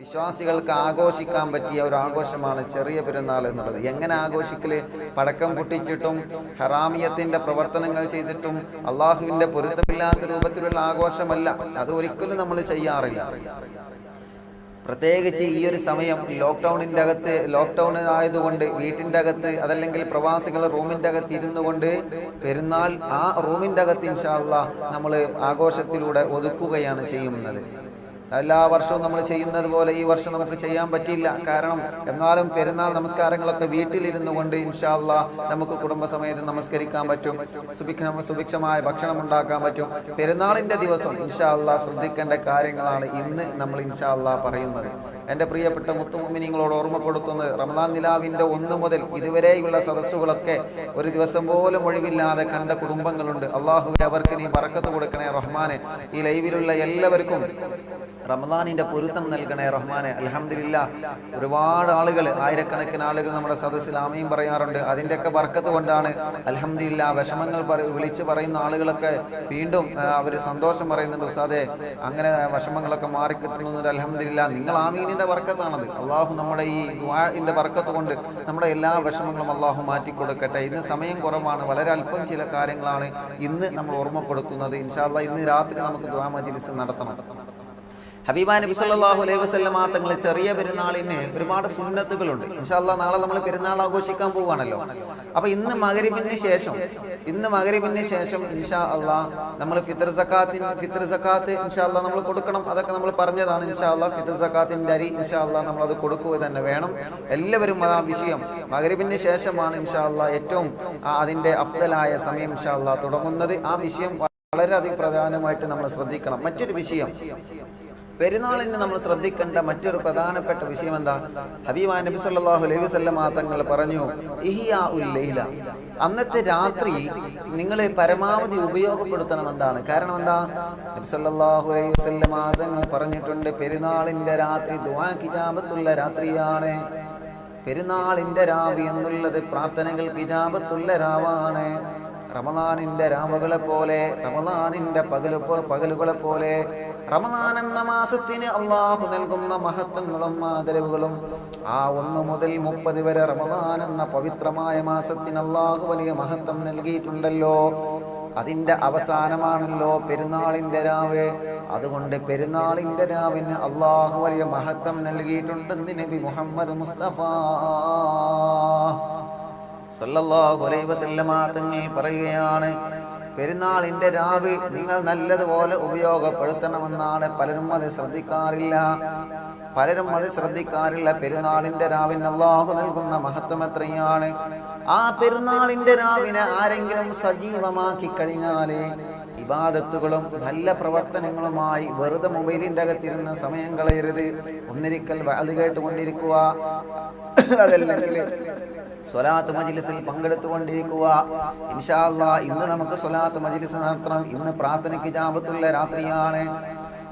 വിശ്വാസികൾക്ക് ആഘോഷിക്കാൻ പറ്റിയ ഒരു ആഘോഷമാണ് ചെറിയ പെരുന്നാൾ എന്നുള്ളത്. എങ്ങനെ ആഘോഷിക്കല്? പടക്കം പൊട്ടിച്ചിട്ടും ഹറാമിയത്തിന്റെ പ്രവർത്തനങ്ങൾ ചെയ്തിട്ടും അള്ളാഹുവിന്റെ പൊരുത്തമില്ലാത്ത രൂപത്തിലുള്ള ആഘോഷമല്ല. അത് ഒരിക്കലും നമ്മൾ ചെയ്യാറില്ല. പ്രത്യേകിച്ച് ഈ ഒരു സമയം ലോക്ക്ഡൗൺ ആയതുകൊണ്ട് വീട്ടിൻ്റെ അകത്ത്, അതല്ലെങ്കിൽ പ്രവാസികൾ റൂമിൻ്റെ അകത്ത് ഇരുന്നു കൊണ്ട് പെരുന്നാൾ ആ റൂമിൻ്റെ അകത്ത് ഇൻഷാ അല്ലാഹ് നമ്മൾ ആഘോഷത്തിലൂടെ ഒതുക്കുകയാണ് ചെയ്യുന്നത്. എല്ലാ വർഷവും നമ്മൾ ചെയ്യുന്നത് പോലെ ഈ വർഷം നമുക്ക് ചെയ്യാൻ പറ്റില്ല. കാരണം എന്നാലും പെരുന്നാൾ നമസ്കാരങ്ങളൊക്കെ വീട്ടിലിരുന്നു കൊണ്ട് ഇൻഷാ അല്ലാഹ് നമുക്ക് കുടുംബസമേതം നമസ്കരിക്കാൻ പറ്റും, സുഭിക്ഷമായ ഭക്ഷണം ഉണ്ടാക്കാൻ പറ്റും. പെരുന്നാളിൻ്റെ ദിവസം ഇൻഷാ അല്ലാഹ് ശ്രദ്ധിക്കേണ്ട കാര്യങ്ങളാണ് ഇന്ന് നമ്മൾ ഇൻഷാ അല്ലാഹ് പറയുന്നത്. എൻ്റെ പ്രിയപ്പെട്ട മുത്തുമുഅ്മിനീങ്ങളോട് ഓർമ്മപ്പെടുത്തുന്നത്, റമദാൻ നിലാവിൻ്റെ 1 മുതൽ ഇതുവരെയുള്ള സദസ്സുകളൊക്കെ ഒരു ദിവസം പോലും ഒഴിവില്ലാതെ കണ്ട കുടുംബങ്ങളുണ്ട്. അള്ളാഹുവേ അവർക്ക് നീ ബറക്കത്ത് കൊടുക്കണേ റഹ്മാനെ. ഈ ലൈവിലുള്ള എല്ലാവർക്കും റമദാനിന്റെ പൊരുത്തം നൽകണേ റഹ്മാനെ. അൽഹംദുലില്ലാ, ഒരുപാട് ആളുകൾ, ആയിരക്കണക്കിന് ആളുകൾ നമ്മുടെ സദസ്സിൽ ആമീൻ പറയാറുണ്ട്. അതിൻ്റെയൊക്കെ ബർക്കത്ത് കൊണ്ടാണ് അൽഹംദുലില്ലാ വിഷമങ്ങൾ വിളിച്ചു പറയുന്ന ആളുകളൊക്കെ വീണ്ടും അവർ സന്തോഷം പറയുന്നുണ്ട്. ഉസ്താദേ, അങ്ങനെ വിഷമങ്ങളൊക്കെ മാറിക്കിട്ടുന്നുണ്ട്. അൽഹംദുലില്ലാ, നിങ്ങൾ ആമീനിന്റെ ബർക്കത്താണത്. അള്ളാഹു നമ്മുടെ ഈ ദുആഇന്റെ ബർക്കത്ത് കൊണ്ട് നമ്മുടെ എല്ലാ വിഷമങ്ങളും അള്ളാഹു മാറ്റിക്കൊടുക്കട്ടെ. ഇന്ന് സമയം കുറവാണ്, വളരെ അല്പം ചില കാര്യങ്ങളാണ് ഇന്ന് നമ്മൾ ഓർമ്മപ്പെടുത്തുന്നത്. ഇൻഷാ അല്ലാഹ് ഇന്ന് രാത്രി നമുക്ക് ദുആ മജ്‌ലിസ് നടത്തണം. ഹബീബാ നബി സല്ലല്ലാഹു അലൈഹി വസല്ലമ തങ്ങൾ ചെറിയ പെരുന്നാളിന് ഒരുപാട് സുന്നത്തുകളുണ്ട്. ഇൻഷാ അല്ലാഹ് നാളെ നമ്മൾ പെരുന്നാൾ ആഘോഷിക്കാൻ പോവുകയാണല്ലോ. അപ്പോൾ ഇന്ന് മഗ്‌രിബിന് ശേഷം ഇൻഷാ അല്ലാഹ് നമ്മൾ ഫിത്ർ സക്കാത്ത് ഇൻഷാ അല്ലാഹ് നമ്മൾ കൊടുക്കണം. അതൊക്കെ നമ്മൾ പറഞ്ഞതാണ്. ഇൻഷാ അല്ലാഹ് ഫിത്ർ സക്കാത്തിന്റെ അരി ഇൻഷാ അല്ലാഹ് നമ്മൾ അത് കൊടുക്കുക തന്നെ വേണം. എല്ലാവരും ആ വിഷയം മഗ്‌രിബിന് ശേഷമാണ് ഇൻഷാ അല്ലാഹ് ഏറ്റവും അതിന്റെ അഫ്ദലായ സമയം ഇൻഷാ അല്ലാഹ് തുടങ്ങുന്നത്. ആ വിഷയം വളരെയധികം പ്രധാനമായിട്ട് നമ്മൾ ശ്രദ്ധിക്കണം. മറ്റൊരു വിഷയം, പെരുന്നാളിന് നമ്മൾ ശ്രദ്ധിക്കേണ്ട മറ്റൊരു പ്രധാനപ്പെട്ട വിഷയം എന്താ? ഹബീബാ നബി സല്ലല്ലാഹു അലൈഹി വസല്ലമ തങ്ങൾ പറഞ്ഞു, ഇഹ്യാഉൽ ലൈല, അന്നത്തെ രാത്രി നിങ്ങൾ പരമാവധി ഉപയോഗപ്പെടുത്തണം. എന്താണ് കാരണം? എന്താ? നബി സല്ലല്ലാഹു അലൈഹി വസല്ലമ തങ്ങൾ പറഞ്ഞിട്ടുണ്ട്, പെരുന്നാളിന്റെ രാത്രി ദുആ ഇജാബത്തുള്ള രാത്രിയാണ്. പെരുന്നാളിന്റെ രാവ് എന്നുള്ളത് പ്രാർത്ഥനകൾക്ക് ഇജാബത്തുള്ള രാവാണ്. റമദാനിന്റെ രാവുകളെ പോലെ, റമദാനിന്റെ പകലുകളെ പോലെ റമദാൻ എന്ന മാസത്തിന് അള്ളാഹു നൽകുന്ന മഹത്വങ്ങളും ആദരവുകളും ആ 1 മുതൽ 30 വരെ റമദാൻ എന്ന പവിത്രമായ മാസത്തിന് അള്ളാഹു വലിയ മഹത്വം നൽകിയിട്ടുണ്ടല്ലോ. അതിന്റെ അവസാനമാണല്ലോ പെരുന്നാളിന്റെ രാവ്. അതുകൊണ്ട് പെരുന്നാളിന്റെ രാവിന് അള്ളാഹു വലിയ മഹത്വം നൽകിയിട്ടുണ്ടെന്ന് നബി മുഹമ്മദ് മുസ്തഫ സല്ലല്ലാഹു അലൈഹി വസല്ലമ തങ്ങൾ പറയുകയാണ്, പെരുന്നാളിന്റെ രാവ് നിങ്ങൾ നല്ലതുപോലെ ഉപയോഗപ്പെടുത്തണമെന്നാണ്. പലരും അത് ശ്രദ്ധിക്കാറില്ല. പെരുന്നാളിന്റെ രാവിന് അല്ലാഹു നൽകുന്ന മഹത്വം എത്രയാണ്. ആ പെരുന്നാളിന്റെ രാവിനെ ആരെങ്കിലും സജീവമാക്കി കഴിഞ്ഞാല് ഇബാദത്തുകളും നല്ല പ്രവർത്തനങ്ങളുമായി വെറുതെ മൊബൈലിന്റെ അകത്തിരുന്ന് സമയം കളയരുത്. ഒന്നിരിക്കൽ വഅദ് കേട്ടുകൊണ്ടിരിക്കുക, അതല്ലെങ്കിൽ സ്വലാത്ത് മജ്‌ലിസിൽ പങ്കെടുത്തുകൊണ്ടിരിക്കുക. ഇൻഷാ അല്ലാഹ് ഇന്ന് നമുക്ക് സ്വലാത്ത് മജ്‌ലിസ് നടത്തണം. ഇന്ന് പ്രാർത്ഥനയ്ക്ക് ഇജാബത്തുള്ള രാത്രിയാണ്,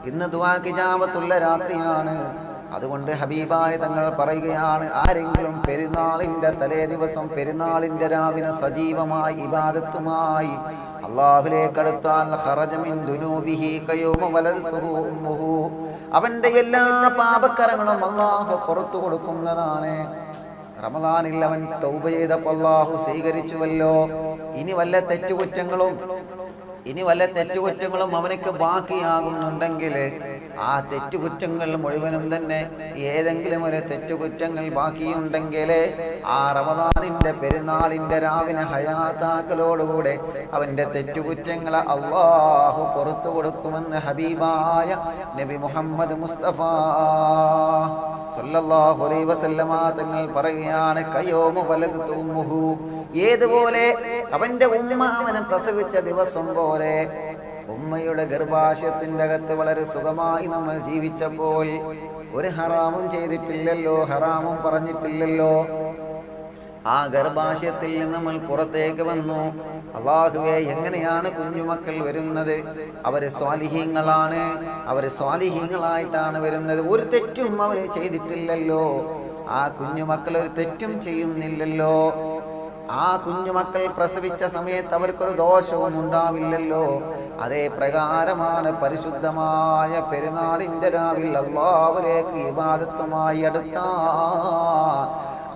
ഇന്ന് ദുആക്ക് ഇജാബത്തുള്ള രാത്രിയാണ്. അതുകൊണ്ട് ഹബീബായ തങ്ങൾ പറയുകയാണ്, ആരെങ്കിലും പെരുന്നാളിന്റെ തലേ ദിവസം പെരുന്നാളിന്റെ രാവിനെ സജീവമായി ഇബാദത്തുമായി അല്ലാഹുവിലേക്ക് അടുത്താൽ ഖറജ മിൻ ദുനൂബിഹി കയൗമ വലദതുഹു ഉമ്മുഹു, അവന്റെ എല്ലാ പാപക്കറങ്ങളും അല്ലാഹു പുറത്തു കൊടുക്കുന്നതാണ്. റമദാനിൽ അവൻ തൗബ ചെയ്തപ്പോൾ അല്ലാഹു സ്വീകരിച്ചുവല്ലോ. ഇനി വല്ല തെറ്റുകുറ്റങ്ങളും അവനക്ക് ബാക്കിയാകുന്നുണ്ടെങ്കിൽ ആ തെറ്റുകുറ്റങ്ങൾ മുഴുവനും തന്നെ, ഏതെങ്കിലും ഒരു തെറ്റുകുറ്റങ്ങൾ ബാക്കിയുണ്ടെങ്കിൽ ആ റമദാനിന്റെ പെരുന്നാളിന്റെ രാവിനെ ഹയാത്താക്കലോടുകൂടെ അവന്റെ തെറ്റുകുറ്റങ്ങളെ അല്ലാഹു പുറത്തു കൊടുക്കുമെന്ന് ഹബീബായ നബി മുഹമ്മദ് മുസ്തഫ സല്ലല്ലാഹു അലൈഹി വസല്ലമ തങ്ങൾ പറയുകയാണ്, കയൗമ വലദതു ഉമ്മുഹു, ഏതുപോലെ അവന്റെ ഉമ്മ അവനെ പ്രസവിച്ച ദിവസം പോലെ ഉമ്മയുടെ ഗർഭാശയത്തിന്റെ അകത്ത് വളരെ സുഖമായി നമ്മൾ ജീവിച്ചപ്പോൾ ഒരു ഹറാമും ചെയ്തിട്ടില്ലല്ലോ, ഹറാമും പറഞ്ഞിട്ടില്ലല്ലോ. ആ ഗർഭാശയത്തിൽ നിന്ന് നമ്മൾ പുറത്തേക്ക് വന്നു. അല്ലാഹുവേ, എങ്ങനെയാണ് കുഞ്ഞുമക്കൾ വരുന്നത്? അവര് സ്വാലിഹീങ്ങളായിട്ടാണ് വരുന്നത്. ഒരു തെറ്റും അവര് ചെയ്തിട്ടില്ലല്ലോ. ആ കുഞ്ഞുമക്കൾ ഒരു തെറ്റും ചെയ്യുന്നില്ലല്ലോ. ആ കുഞ്ഞുമക്കൾ പ്രസവിച്ച സമയത്ത് അവർക്കൊരു ദോഷവും ഉണ്ടാവില്ലല്ലോ. അതേ പ്രകാരമാണ് പരിശുദ്ധമായ പെരുന്നാളിന്റെ രാവിൽ അല്ലാഹുവിലേക്ക് ഇബാദത്തുമായി അടുത്താൻ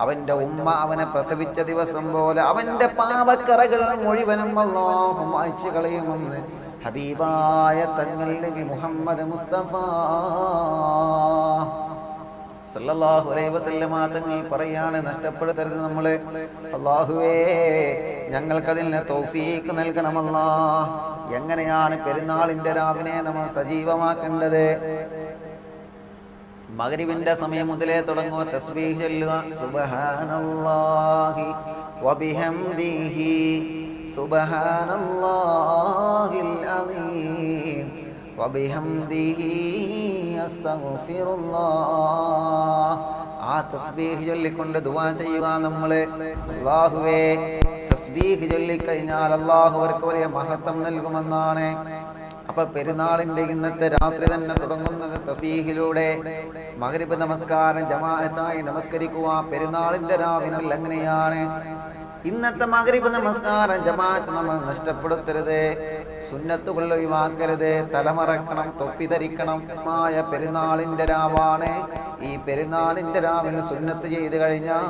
അവന്റെ ഉമ്മ അവനെ പ്രസവിച്ച ദിവസം പോലെ അവന്റെ പാപക്കറകൾ മുഴുവനും അല്ലാഹു മായ്ച്ചു കളയുമെന്ന് ഹബീബായ തങ്ങൾ നബി മുഹമ്മദ് മുസ്തഫ സല്ലല്ലാഹു അലൈഹി വസല്ലമ തങ്ങൾ പറയാണ്, നഷ്ടപ്പെടുത്തരുത് നമ്മളെ അല്ലാഹുവേ, ഞങ്ങൾക്കതിന് തൗഫീഖ് നൽകണമല്ലാ. എങ്ങനെയാണ് പെരുന്നാളിന്റെ രാവിനെ നമ്മൾ സജീവമാക്കേണ്ടത്? മഗ്രിബിന്റെ സമയം മുതലേ തുടങ്ങുക തസ്ബീഹ് ചൊല്ലുക. സുബ്ഹാനല്ലാഹി വബിഹംദിഹി സുബ്ഹാനല്ലാഹിൽ അലീം വബിഹംദിഹി അസ്തഗ്ഫിറുല്ലാഹ്. ആ തസ്ബീഹ് ചൊല്ലിക്കൊണ്ട് ദുആ ചെയ്യുക. നമ്മളെ അല്ലാഹുവേ, തസ്ബീഹ് ചൊല്ലിക്കഴിഞ്ഞാൽ അല്ലാഹു അവർക്ക് വലിയ മഹത്വം നൽകുമെന്നാണ്. അപ്പൊ പെരുന്നാളിന്റെ ഇന്നത്തെ രാത്രി തന്നെ തുടങ്ങുന്നത് തസ്ബീഹിലൂടെ. മഗ്രിബ് നമസ്കാരം ജമാഅത്തായി നമസ്കരിക്കുക പെരുന്നാളിന്റെ രാവിലെ എങ്ങനെയാണ്? ഇന്നത്തെ മഗ്രിബ് നമസ്കാരം ജമാഅത്ത് നമ്മൾ നഷ്ടപ്പെടുത്തരുത്, സുന്നത്തുകൾ ഒഴിവാക്കരുത്, തലമറക്കണം, തൊപ്പി ധരിക്കണം. പെരുന്നാളിന്റെ രാവാണ്. ഈ പെരുന്നാളിന്റെ രാവിലെ സുന്നത്ത് ചെയ്ത് കഴിഞ്ഞാൽ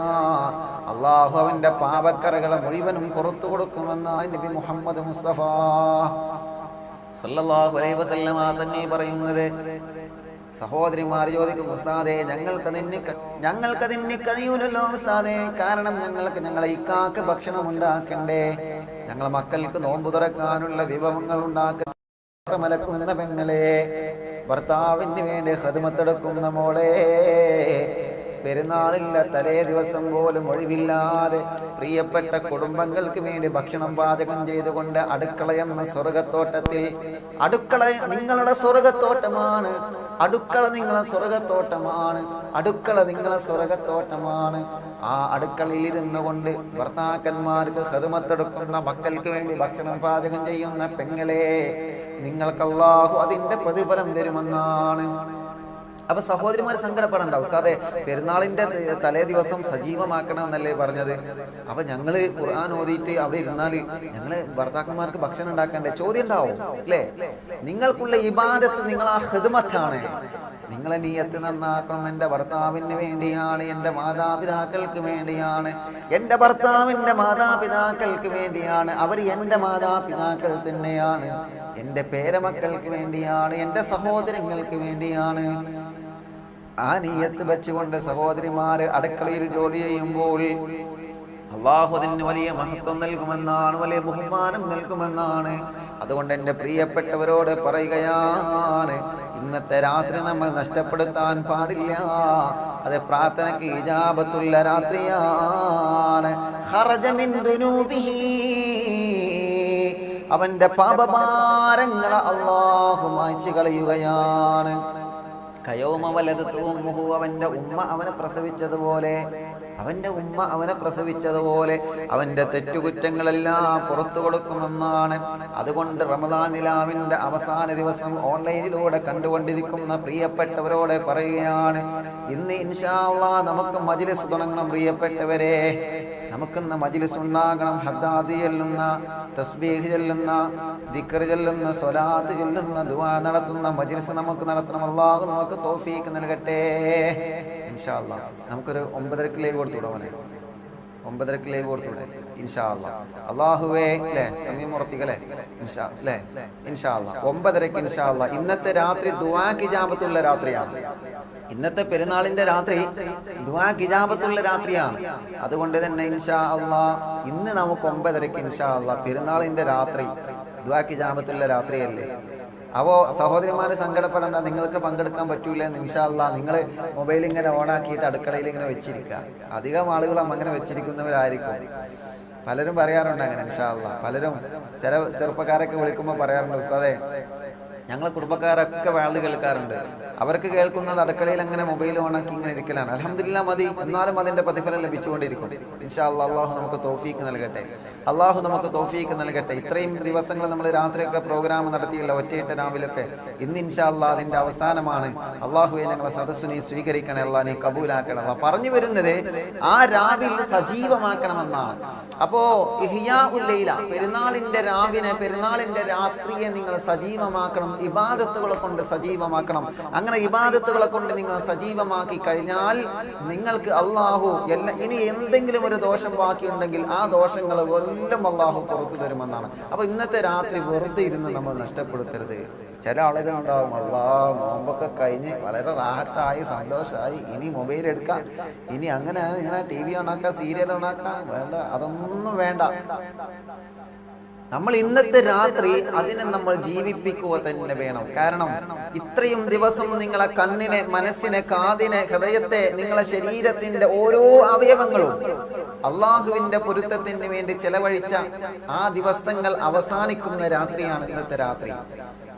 അള്ളാഹു അവന്റെ പാപക്കറകളെ മുഴുവനും പുറത്തു കൊടുക്കുമെന്നാണ് നബി മുഹമ്മദ് മുസ്തഫ സല്ലല്ലാഹു അലൈഹി വസല്ലമ തങ്ങൾ പറയുന്നത്. സഹോദരിമാർ ചോദിക്കും, ഉസ്താദേ ഞങ്ങൾക്കതിന് കഴിയൂലല്ലോ ഉസ്താദേ, കാരണം ഞങ്ങളെ ഇക്കാക്ക് ഭക്ഷണം ഉണ്ടാക്കണ്ടേ, ഞങ്ങളെ മക്കൾക്ക് നോമ്പ് തുറക്കാനുള്ള വിഭവങ്ങൾ മലക്കുന്ന പെങ്ങളെ, ഭർത്താവിന് വേണ്ടി ഖിദ്മത്തെടുക്കുന്ന മോളെ, പെരുന്നാളില്ല തലേ ദിവസം പോലും ഒഴിവില്ലാതെ പ്രിയപ്പെട്ട കുടുംബങ്ങൾക്ക് വേണ്ടി ഭക്ഷണം പാചകം ചെയ്തുകൊണ്ട് അടുക്കള എന്ന സ്വർഗത്തോട്ടത്തിൽ, അടുക്കള നിങ്ങളുടെ സ്വർഗത്തോട്ടമാണ്, അടുക്കള നിങ്ങളെ സ്വർഗത്തോട്ടമാണ്, അടുക്കള നിങ്ങളെ സ്വർഗത്തോട്ടമാണ്. ആ അടുക്കളയിൽ ഇരുന്നു കൊണ്ട് ഭർത്താക്കന്മാർക്ക് ഖിദ്മത്തെടുക്കുന്ന മക്കൾക്ക് വേണ്ടി ഭക്ഷണം പാചകം ചെയ്യുന്ന പെങ്ങളെ, നിങ്ങൾക്ക് അല്ലാഹു അതിന്റെ പ്രതിഫലം തരുമെന്നാണ്. അപ്പൊ സഹോദരിമാർ സങ്കടപ്പെടണ്ട, ഉസ്താദെ പെരുന്നാളിന്റെ തലേ ദിവസം സജീവമാക്കണം എന്നല്ലേ പറഞ്ഞത്. അപ്പൊ ഞങ്ങള് ഖുർആൻ ഓതിയിട്ട് അവിടെ ഇരുന്നാല് ഞങ്ങള് ഭർത്താക്കന്മാർക്ക് ഭക്ഷണം ഉണ്ടാക്കണ്ടേ? ചോദ്യം ഉണ്ടാവും അല്ലേ? നിങ്ങൾക്കുള്ള ഇബാദത്ത് നിങ്ങൾ ആ ഖിദ്മത്താണ്. നിങ്ങളെ നിയ്യത്ത് നന്നാക്കണം. എൻ്റെ ഭർത്താവിന് വേണ്ടിയാണ്, എൻ്റെ മാതാപിതാക്കൾക്ക് വേണ്ടിയാണ്, എൻ്റെ ഭർത്താവിൻ്റെ മാതാപിതാക്കൾക്ക് വേണ്ടിയാണ്, അവർ എൻ്റെ മാതാപിതാക്കൾ തന്നെയാണ്, എൻ്റെ പേരമക്കൾക്ക് വേണ്ടിയാണ്, എൻ്റെ സഹോദരങ്ങൾക്ക് വേണ്ടിയാണ്. ആ നിയ്യത്ത് വെച്ചുകൊണ്ട് സഹോദരിമാര് അടുക്കളയിൽ ജോലി ചെയ്യുമ്പോൾ അല്ലാഹു അതിന് വലിയ മഹത്വം നൽകുമെന്നാണ്, വലിയ ബഹുമാനം നൽകുമെന്നാണ്. അതുകൊണ്ട് എൻ്റെ പ്രിയപ്പെട്ടവരോട് പറയുകയാണ്, ഇന്നത്തെ രാത്രി നമ്മൾ നഷ്ടപ്പെടുത്താൻ പാടില്ല. അത് പ്രാർത്ഥനയ്ക്ക് ഇജാബത്തുള്ള രാത്രിയാണ്. ഖറജ മിൻ ദുനൂബിഹി, അവന്റെ പാപഭാരങ്ങളെ അല്ലാഹു മായ്ച്ചു കളയുകയാണ്. കയൗമ വലദത്തു ഉമ്മുഹു, അവന്റെ ഉമ്മ അവനെ പ്രസവിച്ചതുപോലെ, അവന്റെ ഉമ്മ അവനെ പ്രസവിച്ചതുപോലെ അവന്റെ തെറ്റുകുറ്റങ്ങളെല്ലാം പുറത്തു കൊടുക്കുമെന്നാണ്. അതുകൊണ്ട് റമദാൻ നിലാവിന്റെ അവസാന ദിവസം ഓൺലൈനിലൂടെ കണ്ടുകൊണ്ടിരിക്കുന്ന പ്രിയപ്പെട്ടവരോട് പറയുകയാണ്, ഇന്ന് ഇൻഷാ അല്ലാഹ് നമുക്ക് മജ്ലിസ് തുടങ്ങണം. പ്രിയപ്പെട്ടവരെ, നമുക്കിന്ന് മജ്ലിസ് ഉണ്ടാകണം. ഹദ്ദാദ് ചൊല്ലുന്ന, തസ്ബീഹ് ചൊല്ലുന്ന, ദിക്ർ ചൊല്ലുന്ന, സ്വലാത്ത് ചൊല്ലുന്ന, ദുആ നടത്തുന്ന മജ്ലിസ് നമുക്ക് നടത്തണം. അല്ലാഹു നമുക്ക് തൗഫീഖ് നൽകട്ടെ. ഇൻഷാ അല്ലാഹ് നമുക്കൊരു 9:30 ലൈവ് കൊടുത്തൂടെ? 9:30 ലൈവ് കൊടുത്തൂടെ? ഇൻഷാ അല്ലാഹ്. അല്ലാഹുവേ അല്ലേ, സമയം ഉറപ്പിക്കല്ലേ? ഇൻഷാ അല്ലേ, ഇൻഷാ അല്ലാഹ് 9:30 ഇൻഷാ അല്ലാഹ്. ഇന്നത്തെ രാത്രി ദുആക്ക് ഇജാബത്തുള്ള രാത്രിയാണ്. ഇന്നത്തെ പെരുന്നാളിന്റെ രാത്രി ദുആക്ക് ഇജാബത്തുള്ള രാത്രിയാണ്. അതുകൊണ്ട് തന്നെ ഇൻഷാ അല്ലാഹ് ഇന്ന് നമുക്ക് 9:30 ഇൻഷാ അല്ലാഹ് പെരുന്നാളിന്റെ രാത്രി ദുആക്ക് ഇജാബത്തുള്ള രാത്രിയല്ലേ. അപ്പോൾ സഹോദരിമാര് സങ്കടപ്പെടേണ്ട, നിങ്ങൾക്ക് പങ്കെടുക്കാൻ പറ്റൂല എന്ന്. ഇൻഷാ അല്ലാഹ് നിങ്ങൾ മൊബൈൽ ഇങ്ങനെ ഓണാക്കിയിട്ട് അടുക്കളയിൽ ഇങ്ങനെ വെച്ചിരിക്കുക. അധികം ആളുകൾ അങ്ങനെ വെച്ചിരിക്കുന്നവരായിരിക്കും. പലരും പറയാറുണ്ട് അങ്ങനെ. ഇൻഷാ അല്ലാഹ് പലരും ചില ചെറുപ്പക്കാരൊക്കെ വിളിക്കുമ്പോൾ പറയാറുണ്ട്, ഉസ്താദേ ഞങ്ങളെ കുടുംബക്കാരൊക്കെ വാള് കേൾക്കാറുണ്ട്. അവർക്ക് കേൾക്കുന്നത് അടുക്കളയിൽ അങ്ങനെ മൊബൈൽ ഓണാക്കി ഇങ്ങനെ ഇരിക്കലാണ്. അൽഹംദുലില്ലാഹ് മതി, എന്നാലും അതിന്റെ പ്രതിഫലം ലഭിച്ചുകൊണ്ടിരിക്കും. ഇൻഷാ അല്ലാഹ് അള്ളാഹു നമുക്ക് തൗഫീക്ക് നൽകട്ടെ. അള്ളാഹു നമുക്ക് തൗഫീക്ക് നൽകട്ടെ. ഇത്രയും ദിവസങ്ങൾ നമ്മൾ രാത്രിയൊക്കെ പ്രോഗ്രാം നടത്തിയില്ല, ഒറ്റയിട്ട രാവിലൊക്കെ. ഇന്ന് ഇൻഷാ അല്ലാഹ് അതിന്റെ അവസാനമാണ്. അള്ളാഹുവെ ഞങ്ങളെ സദസ്സിനെ സ്വീകരിക്കണേ, അല്ലാഹ് നീ കബൂലാക്കണം. അല്ലാഹ് പറഞ്ഞു വരുന്നത് ആ രാവിൽ സജീവമാക്കണമെന്നാണ്. അപ്പോ ഇഹ്യാഉൽ ലൈല, പെരുന്നാളിന്റെ രാവിനെ, പെരുന്നാളിന്റെ രാത്രിയെ നിങ്ങൾ സജീവമാക്കണം, ഇബാദത്തുകളെ കൊണ്ട് സജീവമാക്കണം. അങ്ങനെ ഇബാദത്തുകളെ കൊണ്ട് നിങ്ങൾ സജീവമാക്കി കഴിഞ്ഞാൽ നിങ്ങൾക്ക് അള്ളാഹു ഇനി എന്തെങ്കിലും ഒരു ദോഷം ബാക്കിയുണ്ടെങ്കിൽ ആ ദോഷങ്ങൾ എല്ലാം അള്ളാഹു പുറത്തു തരുമെന്നാണ്. അപ്പൊ ഇന്നത്തെ രാത്രി വെറുതെ ഇരുന്ന് നമ്മൾ നഷ്ടപ്പെടുത്തരുത്. ചില ആളുകളുണ്ടാവും, നോമ്പൊക്കെ കഴിഞ്ഞ് വളരെ റാഹത്തായി സന്തോഷമായി, ഇനി മൊബൈൽ എടുക്കാം, ഇനി അങ്ങനെ ഇങ്ങനെ TV ഓണാക്കാം, സീരിയൽ ഓണാക്കാം. വേണ്ട, അതൊന്നും വേണ്ട. നമ്മൾ ഇന്നത്തെ രാത്രി അതിനെ നമ്മൾ ജീവിപ്പിക്കുക തന്നെ വേണം. കാരണം ഇത്രയും ദിവസം നിങ്ങളെ കണ്ണിനെ, മനസ്സിനെ, കാതിനെ, ഹൃദയത്തെ, നിങ്ങളെ ശരീരത്തിന്റെ ഓരോ അവയവങ്ങളും അള്ളാഹുവിന്റെ പൊരുത്തത്തിന് വേണ്ടി ചെലവഴിച്ച ആ ദിവസങ്ങൾ അവസാനിക്കുന്ന രാത്രിയാണ് ഇന്നത്തെ രാത്രി.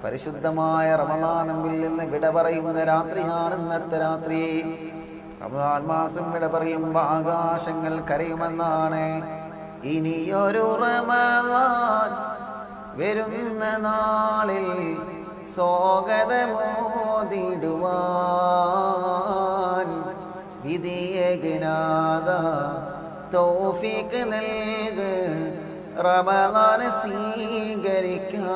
പരിശുദ്ധമായ റമളാനിൽ നിന്ന് വിട പറയുന്ന രാത്രിയാണ് ഇന്നത്തെ രാത്രി. റമളാൻ മാസം വിട പറയുമ്പോൾ ആകാശങ്ങൾ കരയുമെന്നാണ്. ഇനിയൊരു റമളാൻ വരുന്ന നാളിൽ സ്വാഗതമോദിടുവാൻ വിധിയകനാഥ തൗഫീഖ് നൽക് റമളാൻ സ്വീകരിക്കാൻ.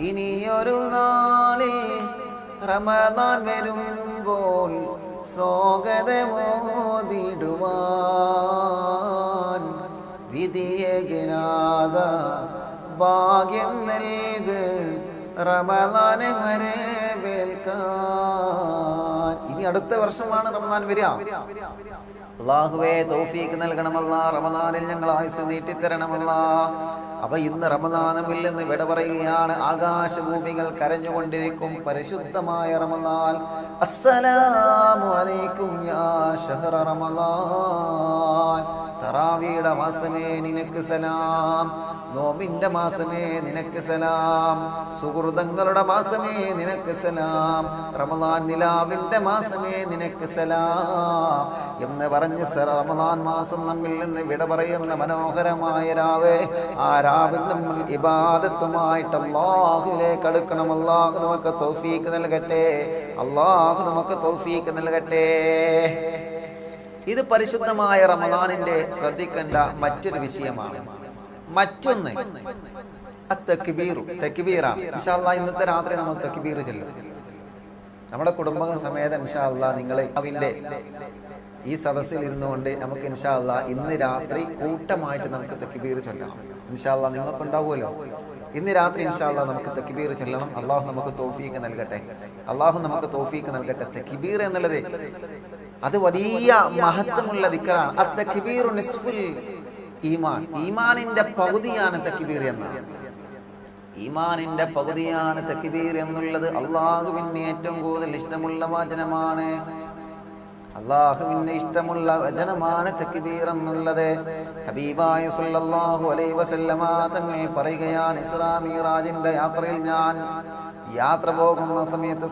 ഇനിയൊരു നാളിൽ റമളാൻ വരുമ്പോൾ സ്വാഗതമോദിടുവാൻ വിധിയകനാഥ ഭാഗ്യം നൽക് റമളാനെ വരവേൽക്കാൻ. ഇനി അടുത്ത വർഷമാണ് റമളാൻ വരിക. അല്ലാഹുവേ തൗഫീഖ് നൽകണമല്ലാ, റമളാനിൽ ഞങ്ങൾ ആയുസ് നീട്ടിത്തരണമല്ലാ. അപ്പൊ ഇന്ന് റമളാനിൽ നിന്ന് വിട പറയുകയാണ്. ആകാശഭൂമികൾ കരഞ്ഞുകൊണ്ടിരിക്കും. പരിശുദ്ധമായ റമളാൻ. അസ്സലാമു അലൈക്കും യാ ശഹ്റ റമളാൻ. തറാവിയുടെ മാസമേ നിനക്ക് സലാം, നോമ്പിന്റെ മാസമേ നിനക്ക് സലാം, സുഹൃതങ്ങളുടെ മാസമേ നിനക്ക് സലാം, റമളാൻ നിലാവിന്റെ മാസമേ നിനക്ക് സലാം എന്ന് പറഞ്ഞ് റമളാൻ മാസം നമ്മിൽ നിന്ന് വിട പറയുന്ന മനോഹരമായ രാവ്. ആ രാവിൽ നമ്മൾ ഇബാദത്തുമായിട്ട് അല്ലാഹുവിലേക്ക് അടുക്കണം. അല്ലാഹു നമുക്ക് തൗഫീഖ് നൽകട്ടെ. അല്ലാഹു നമുക്ക് തൗഫീഖ് നൽകട്ടെ. ഇത് പരിശുദ്ധമായ റമളാനിന്റെ ശ്രദ്ധിക്കേണ്ട മറ്റൊരു വിഷയമാണ്. മറ്റൊന്ന് തക്ബീറാണ്. ഇൻഷാ അല്ലാഹ് ഇന്നത്തെ രാത്രി നമ്മൾ തക്ബീർ ചൊല്ലും. നമ്മുടെ കുടുംബങ്ങൾ സമേതം ഇൻഷാ അല്ലാഹ് നിങ്ങൾ അവന്റെ ഈ സദസ്സിൽ ഇരുന്നുകൊണ്ട് നമുക്ക് ഇൻഷാ അല്ലാഹ് ഇന്ന് രാത്രി കൂട്ടമായിട്ട് നമുക്ക് തക്ബീർ ചൊല്ലണം. ഇൻഷാ അല്ലാഹ് നിങ്ങൾക്ക് ഉണ്ടാവുമല്ലോ. ഇന്ന് രാത്രി ഇൻഷാ അല്ലാഹ് നമുക്ക് തക്ബീർ ചൊല്ലണം. അള്ളാഹു നമുക്ക് തൗഫീഖ് നൽകട്ടെ. അള്ളാഹു നമുക്ക് തൗഫീഖ് നൽകട്ടെ. തക്ബീർ എന്നുള്ളത് അത് വലിയ മഹത്വമുള്ള ദിക്റാണ്. അത്തക്ബീറു നിസ്ഫുൽ ഈമാൻ. ഈമാനിന്റെ പകുതിയാണ് തക്ബീർ എന്നാണ്. ഈമാനിന്റെ പകുതിയാണ് തക്ബീർ എന്നുള്ളത് അള്ളാഹുവിന് ഏറ്റവും കൂടുതൽ ഇഷ്ടമുള്ള വചനമാണ്. അള്ളാഹുവിന് ഇഷ്ടമുള്ള വചനമാണ് തക്ബീർ എന്നുള്ളത്. ഹബീബായ സല്ലല്ലാഹു അലൈഹി വസല്ലമ തങ്ങൾ പറയുകയാണ്, ഇസ്രാ മിഅ്റാജിന്റെ യാത്രയിൽ ഞാൻ യാത്ര പോകുന്ന സമയത്ത്